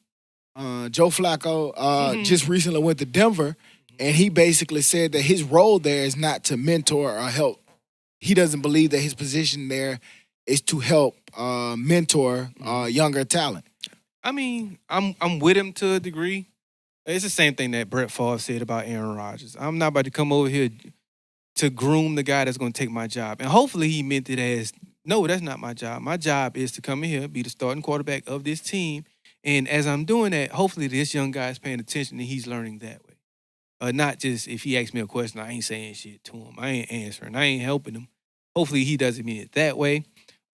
Joe Flacco just recently went to Denver, and he basically said that his role there is not to mentor or help. He doesn't believe that his position there is to help mentor younger talent.
I mean, I'm with him to a degree. It's the same thing that Brett Favre said about Aaron Rodgers. I'm not about to come over here to groom the guy that's going to take my job. And hopefully he meant it as, no, that's not my job. My job is to come in here, be the starting quarterback of this team. And as I'm doing that, hopefully this young guy is paying attention and he's learning that way. Not just if he asks me a question, I ain't saying shit to him. I ain't answering. I ain't helping him. Hopefully he doesn't mean it that way.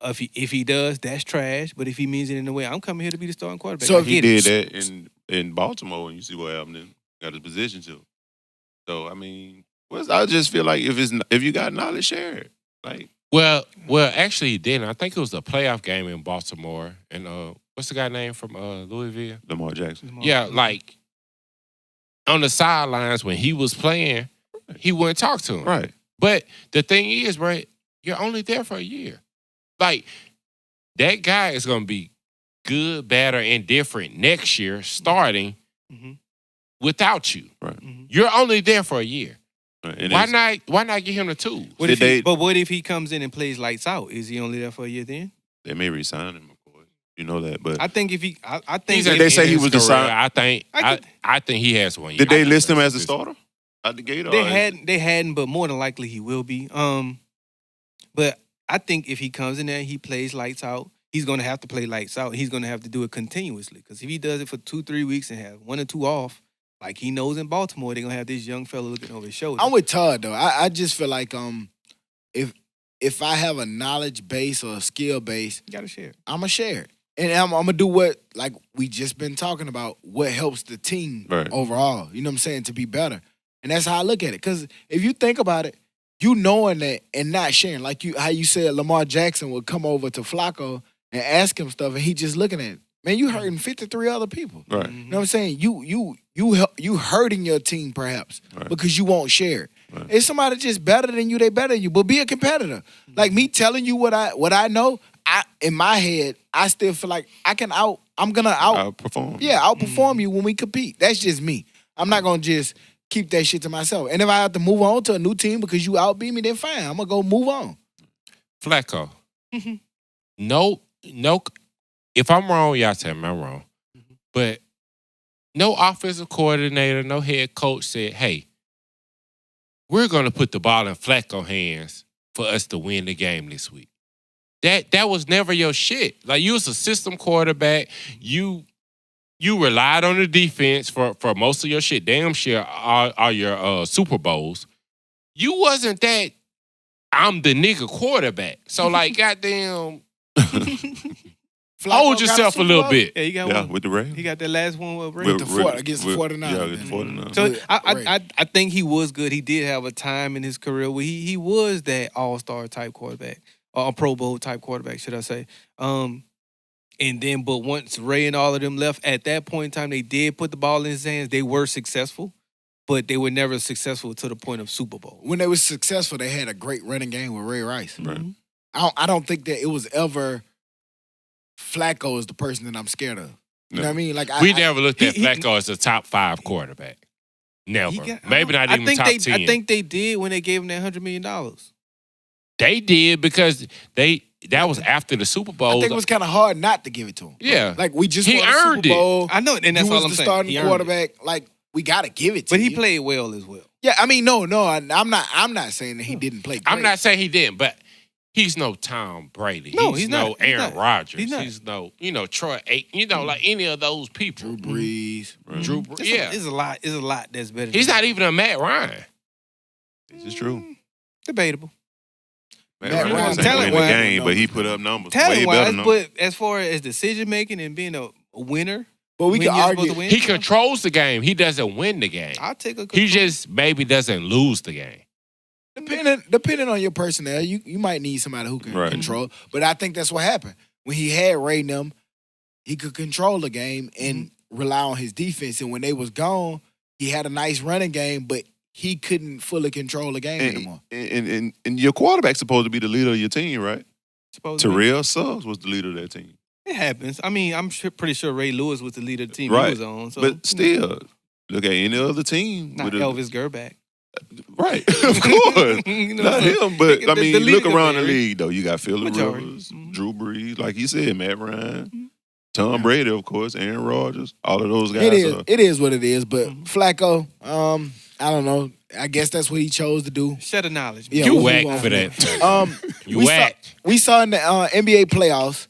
If he does, that's trash. But if he means it in a way, I'm coming here to be the starting quarterback.
So
I
if
He
get it.
did that in Baltimore, and you see what happened. Then got his position too. So I mean, I just feel like if you got knowledge, share it. Like
Well, actually, he didn't. I think it was a playoff game in Baltimore. And what's the guy name from Louisville?
Lamar Jackson.
Yeah, like on the sidelines when he was playing, he wouldn't talk to him.
Right.
But the thing is, right, you're only there for a year. Like, that guy is going to be good, bad, or indifferent next year starting
Mhm.
without you.
Right.
Mhm.
You're only there for a year.
Right. And
Why
it's-
not give him the tools?
What
Did
if he,
they-
but what if he comes in and plays lights out? Is he only there for a year then?
They may resign him, of course. You know that, but
I think if he, I think
He's
if
at
they
the
say
end
he
of
was
his career.
decided-
I think he has 1 year.
did they
I think
list him
that's
as a
good.
starter out the gate? Or
they hadn't, but more than likely he will be. But I think if he comes in there and he plays lights out, he's going to have to play lights out. He's going to have to do it continuously because if he does it for 2-3 weeks and have 1 or 2 off, like he knows in Baltimore, they're going to have this young fella looking over his shoulder.
I'm with Todd though. I just feel like if I have a knowledge base or a skill base,
You got to share it.
I'ma share it. And I'm gonna do what like we just been talking about, what helps the team
Right.
overall. You know what I'm saying? To be better. And that's how I look at it. Cause if you think about it, you knowing that and not sharing, like how you said Lamar Jackson would come over to Flacco and ask him stuff and he just looking at it. Man, you hurting 53 other people.
Right.
You know what I'm saying? You hurting your team perhaps
Right.
because you won't share it.
Right.
If somebody just better than you, they better than you. But be a competitor. Like me telling you what I know, in my head, I still feel like I'm gonna
Outperform.
outperform you when we compete. That's just me. I'm not gonna just keep that shit to myself. And if I have to move on to a new team because you outbeat me, then fine. I'm gonna go move on.
Flacco. No. If I'm wrong, y'all tell me I'm wrong. But no offensive coordinator, no head coach said, hey, we're going to put the ball in Flacco hands for us to win the game this week. That was never your shit. Like, you was a system quarterback. You relied on the defense for most of your shit. Damn sure are your Super Bowls. You wasn't that I'm the nigga quarterback. So, like, goddamn, hold yourself a little bit.
Yeah, he got one.
with the Ravens.
He got that last one with
Against the 49ers.
Yeah, against the 49ers.
So I think he was good. He did have a time in his career where he was that all-star type quarterback, or a Pro Bowl type quarterback, should I say. And then, but once Ray and all of them left, at that point in time, they did put the ball in his hands. They were successful, but they were never successful to the point of Super Bowl.
When they were successful, they had a great running game with Ray Rice.
Right.
I don't think that it was ever Flacco is the person that I'm scared of. You know what I mean? Like
We never looked at Flacco as a top 5 quarterback. Never. Maybe not even top 10.
I think they did when they gave him that $100 million.
They did because that was after the Super Bowl.
I think it was kind of hard not to give it to him.
Yeah.
Like, we just
He
won the
earned
Super
it.
Bowl.
I know, and that's
you
all
was
I'm
the
saying.
starting
He earned
quarterback. Like, we got to give it to
But
you.
he played well as well.
Yeah, I mean, no, I'm not saying that he didn't play great.
I'm not saying he didn't, but he's no Tom Brady.
No,
he's
he's
no
not. He's
Aaron
not.
Rodgers.
He's not.
He's no, Troy Aikman, like any of those people.
Drew Brees.
Drew Brees. Yeah.
It's a lot that's better.
He's
than
not even a Matt Ryan.
This is true.
Debatable.
Matt
Matt
Ryan
Ryan's
ain't win the
talent-wise-
game, but he put up numbers. Way
Talent-wise,
better numbers.
but as far as decision making and being a winner,
But we
when
can
you're supposed
argue.
to win,
He controls the game. He doesn't win the game.
I'll take a
He
control.
just maybe doesn't lose the game.
Depending on your personnel, you might need somebody who can
Right.
control. But I think that's what happened. When he had Ray and them, he could control the game and rely on his defense. And when they was gone, he had a nice running game, but he couldn't fully control the game anymore.
And your quarterback's supposed to be the leader of your team, right?
Supposed to be.
Terrell Suggs was the leader of that team.
It happens. I mean, I'm pretty sure Ray Lewis was the leader of the team
Right.
he was on. So,
But still, look at any other team.
not
with a-
Elvis Gerback.
Right, of course.
You know,
Not
so
him, but
the-
I mean,
the
look
leader
around the
vary.
league, though. You got Phillip
Majority.
Rivers,
Mhm.
Drew Brees, like you said, Matt Ryan, Tom Brady, of course, Aaron Rodgers, all of those guys.
It is what it is. But
Mhm.
Flacco, I don't know. I guess that's what he chose to do.
Shed of knowledge.
Yeah,
You
we'll
whack
move on
for
from
that. You
we
whack.
We saw in the NBA playoffs,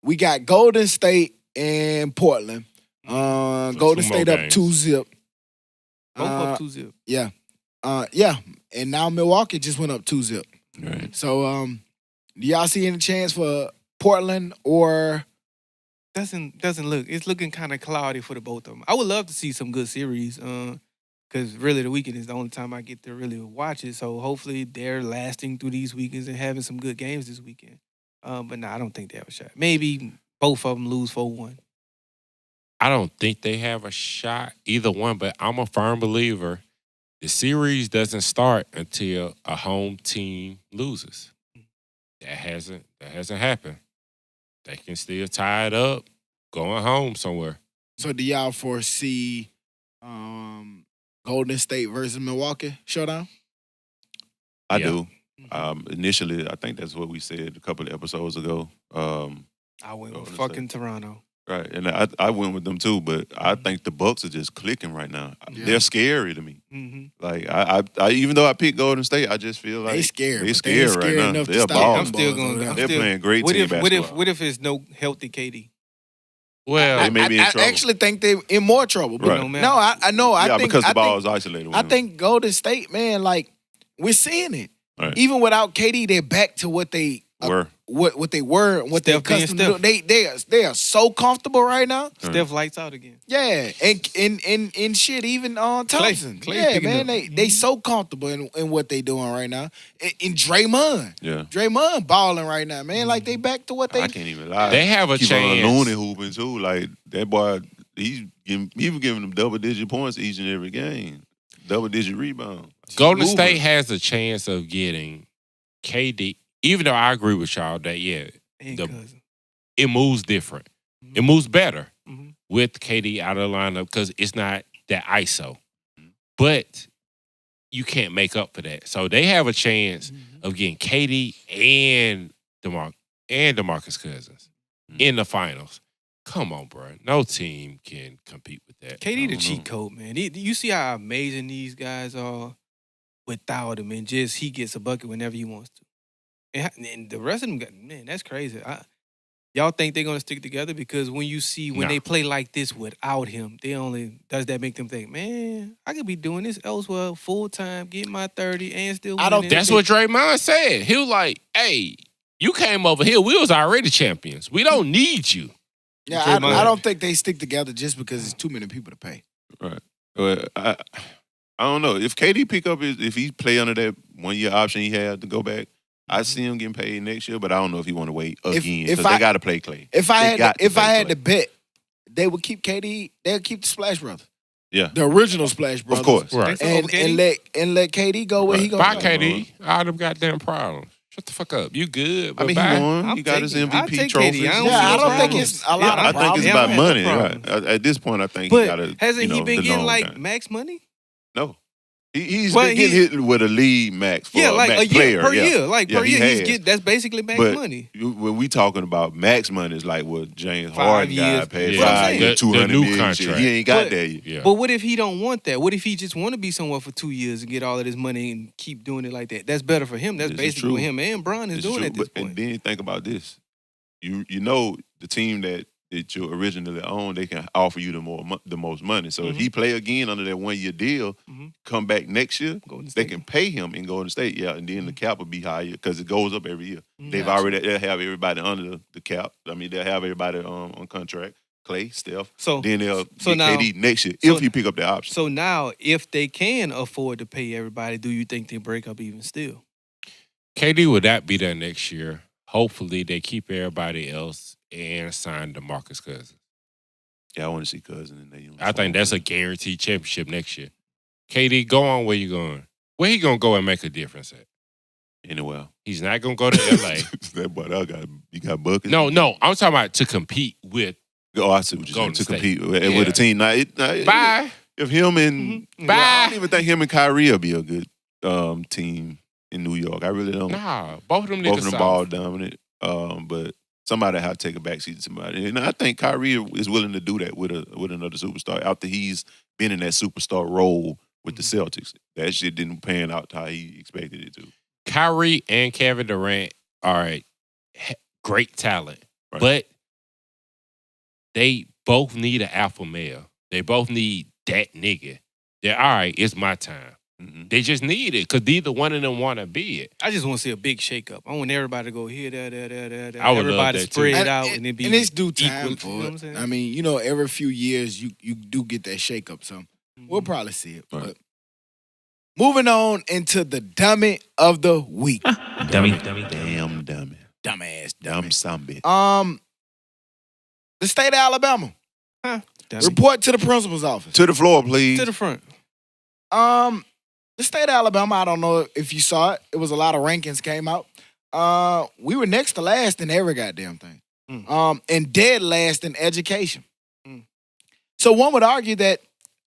we got Golden State and Portland. Golden
two more
State up
games.
2-0.
Both up 2-0.
Yeah. Yeah. And now Milwaukee just went up 2-0.
Right.
So, do y'all see any chance for Portland or
Doesn't look. It's looking kind of cloudy for the both of them. I would love to see some good series. Because really the weekend is the only time I get to really watch it. So hopefully they're lasting through these weekends and having some good games this weekend. But no, I don't think they have a shot. Maybe both of them lose 4-1.
I don't think they have a shot, either one, but I'm a firm believer the series doesn't start until a home team loses. That hasn't happened. They can still tie it up, going home somewhere.
so do y'all foresee Golden State versus Milwaukee showdown?
I
Yeah.
do. Initially, I think that's what we said a couple of episodes ago.
I went with
Golden
fucking Toronto.
Right, and I went with them too, but I think the Bucks are just clicking right now.
Yeah.
They're scary to me.
Mm-hmm.
Like I even though I picked Golden State, I just feel like
They scared.
They
but they
scared
ain't
right
scared
now.
enough to
They're
stop
balling.
them
I'm still
boys
going-
over there.
I'm
They're
still-
playing great
What
team
if
basketball.
it's no healthy KD?
Well,
They may be in
I
trouble.
actually think they're in more trouble. But
Right.
No, man.
No, I know. I
yeah,
think
because the
I
ball
think,
is isolated.
I think Golden State, man, like we're seeing it.
Right.
Even without KD, they're back to what they
Were.
what they were, and what they're
Steph being
accustomed to.
Steph.
They are so comfortable right now.
Steph lights out again.
Yeah, and shit, even Thompson.
Clay
yeah,
picking
man,
up.
they so comfortable in what they doing right now. And Draymond,
Yeah.
Draymond balling right now, man. Like they back to what they.
I can't even lie.
they have a
Keep
chance.
on Looney hooping too. Like that boy, he was giving them double-digit points each and every game. Double-digit rebound.
Golden
Moving.
State has a chance of getting KD, even though I agree with y'all that, yeah,
And
The-
cousin.
it moves different. It moves better
Mhm.
with KD out of the lineup because it's not that ISO. But you can't make up for that. So they have a chance of getting KD and DeMarcus Cousins in the finals. Come on, bro. No team can compete with that.
KD the cheat code, man. You see how amazing these guys are without him, and just he gets a bucket whenever he wants to. And the rest of them, man, that's crazy. Y'all think they're gonna stick together? Because when you see they play like this without him, does that make them think, man, I could be doing this elsewhere full time, getting my 30 and still winning.
That's what Draymond said. He was like, "Hey, you came over here. We was already champions. We don't need you."
Yeah, I don't think they stick together just because it's too many people to pay.
Right. Well, I don't know. If KD pick up if he play under that 1 year option he had to go back, I see him getting paid next year, but I don't know if he want to wait again because they got to play Clay.
If I had to bet, they would keep KD. They'll keep the Splash Brothers.
Yeah,
the original Splash Brothers,
of course.
Right. And let KD go where he goes.
Bye, KD. All them goddamn problems. Shut the fuck up. You good?
I mean, he won. He got his MVP trophy.
I don't think it's a lot of problems.
I think it's about money. Right. At this point, I think he got to.
Hasn't he been getting like max money?
No. He's been getting hit with a lead max for
like
max
a year
player.
per year. Like per year, that's basically max money.
When we talking about max money, it's like what James
5
Harden
years.
got paid 5 years, 200
new
million.
Contract.
He ain't got that yet.
Yeah.
But what if he don't want that? What if he just want to be somewhere for 2 years and get all of this money and keep doing it like that? That's better for him. That's basically what him and Bron is doing at this point.
And then think about this. You know the team that you originally owned, they can offer you the most money. So if he play again under that 1 year deal, come back next year, they can pay him in Golden State. Yeah, and then the cap will be higher because it goes up every year. They'll have everybody under the cap. I mean, they'll have everybody on contract. Clay, Steph. So then they'll get KD next year if you pick up the option.
So now, if they can afford to pay everybody, do you think they break up even still?
KD would not be there next year. Hopefully, they keep everybody else and sign DeMarcus Cousins.
Yeah, I want to see Cousins in that uniform.
I think that's a guaranteed championship next year. KD, go on where you going. Where he going to go and make a difference at?
Anywhere.
He's not going to go to L.A.
That boy, you got buckets.
No, I'm talking about to compete with.
Oh, I see what you're saying. To compete with a team.
Bye.
If him and...
Bye.
I don't even think him and Kyrie will be a good team in New York. I really don't.
Nah, both of them
ball dominant. But somebody have to take a backseat to somebody. And I think Kyrie is willing to do that with another superstar after he's been in that superstar role with the Celtics. That shit didn't pan out how he expected it to.
Kyrie and Kevin Durant are great talent, right. But they both need an alpha male. They both need that nigga. They're all right, it's my time. They just need it because neither one of them want to be it.
I just want to see a big shakeup. I want everybody to go here, there.
I would
everybody
love that
spread
too.
out and it be
and it's due time
equal,
for it. I mean, every few years you do get that shakeup. So we'll probably see it. Right. But moving on into the dummy of the week.
Damn dummy.
Dumbass
dummy. Dumb bitch.
The state of Alabama. Report to the principal's office.
To the floor, please.
To the front.
The state of Alabama, I don't know if you saw it. It was a lot of rankings came out. We were next to last in every goddamn thing. And dead last in education. So one would argue that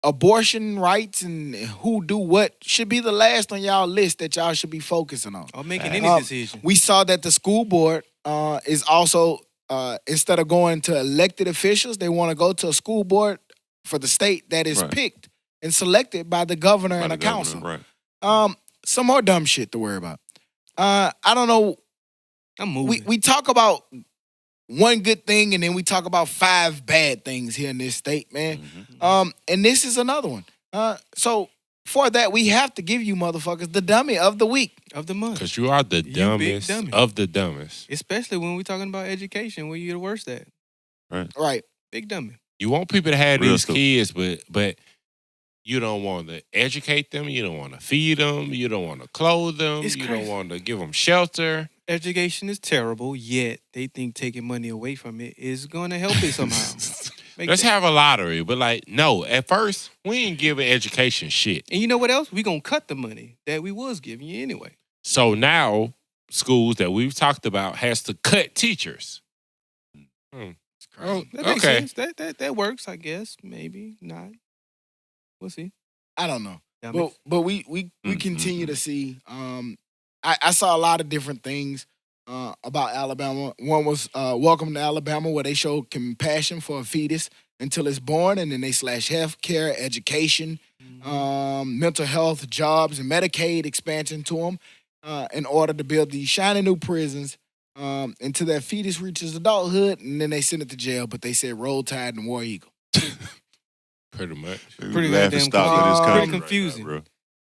abortion rights and who do what should be the last on y'all list that y'all should be focusing on.
Or making any decision.
We saw that the school board is also, instead of going to elected officials, they want to go to a school board for the state that is picked and selected by the governor and the council.
Right.
Some more dumb shit to worry about. I don't know.
I'm moving.
We talk about one good thing and then we talk about 5 bad things here in this state, man. And this is another one. So for that, we have to give you motherfuckers the dummy of the week.
Of the month.
Because you are the dumbest of the dumbest.
Especially when we're talking about education, where you're the worst at.
Right.
Big dummy.
You want people to have these kids, but you don't want to educate them. You don't want to feed them. You don't want to clothe them. You don't want to give them shelter.
Education is terrible, yet they think taking money away from it is going to help it somehow.
Let's have a lottery. But no, at first, we ain't giving education shit.
And you know what else? We going to cut the money that we was giving you anyway.
So now, schools that we've talked about has to cut teachers.
That makes sense. That works, I guess. Maybe not. We'll see.
I don't know.
Dummies.
But we continue to see. I saw a lot of different things about Alabama. One was Welcome to Alabama, where they showed compassion for a fetus until it's born, and then they slash health care, education, mental health, jobs, and Medicaid expansion to them in order to build these shiny new prisons until that fetus reaches adulthood, and then they send it to jail. But they said Roll Tide and War Eagle.
Pretty much.
Pretty
laughing
goddamn
stock of this
pretty
country
confusing.
right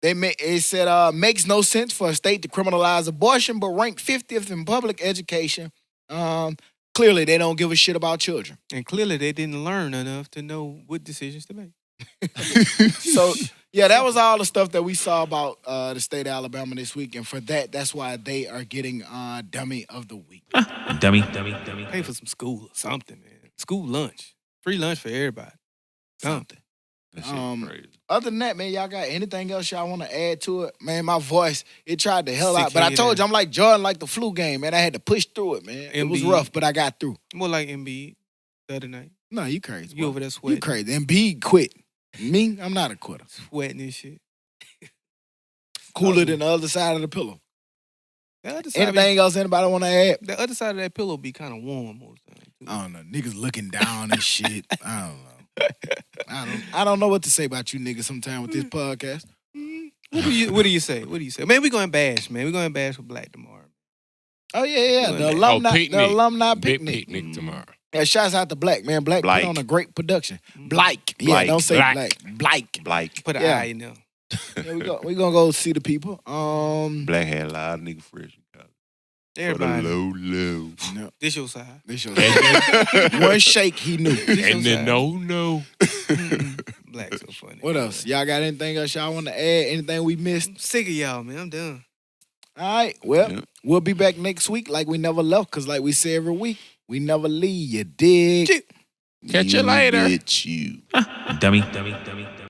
now, bro.
It said makes no sense for a state to criminalize abortion, but rank 50th in public education. Clearly, they don't give a shit about children.
And clearly, they didn't learn enough to know what decisions to make.
So, yeah, that was all the stuff that we saw about the state of Alabama this week. And for that's why they are getting Dummy of the Week.
Dummy.
Pay for some school or something, man. School lunch. Free lunch for everybody. Something.
That shit crazy.
Other than that, man, y'all got anything else y'all want to add to it? Man, my voice, it tried the hell out. But I told you, I'm like Jordan, like the flu game, man. I had to push through it, man. It was rough, but I got through.
More like Embiid the other night.
No, you crazy.
You
bro.
over there sweating.
You crazy. Embiid quit. Me, I'm not a quitter.
Sweating and shit.
Cooler than the other side of the pillow.
The other side
Anything else anybody want to add?
The other side of that pillow be kind of warm most of the time. Too.
I don't know. Niggas looking down and shit. I don't know. I don't know what to say about you niggas sometime with this podcast.
What do you say? What do you say? Man, we going to bash, man. We going to bash for Black tomorrow.
Oh, yeah. The alumni
Big
picnic.
picnic tomorrow.
Yeah, shouts out to Black, man. Black put on a great production. Blake. Yeah,
Blake.
don't say
Black.
Blake.
Blake.
Put an
Yeah.
eye in there.
Yeah, we gonna go see the people.
Black had a lot of nigga fresh in college.
Everybody.
For the low.
No,
This your side.
this your one shake he knew.
And then no.
Black so funny.
What else? Y'all got anything else y'all want to add? Anything we missed?
I'm sick of y'all, man. I'm done.
All right. Well,
Yep.
we'll be back next week like we never left, because like we say every week, we never leave. You dig?
Catch you later.
Bitch, you.
Dummy.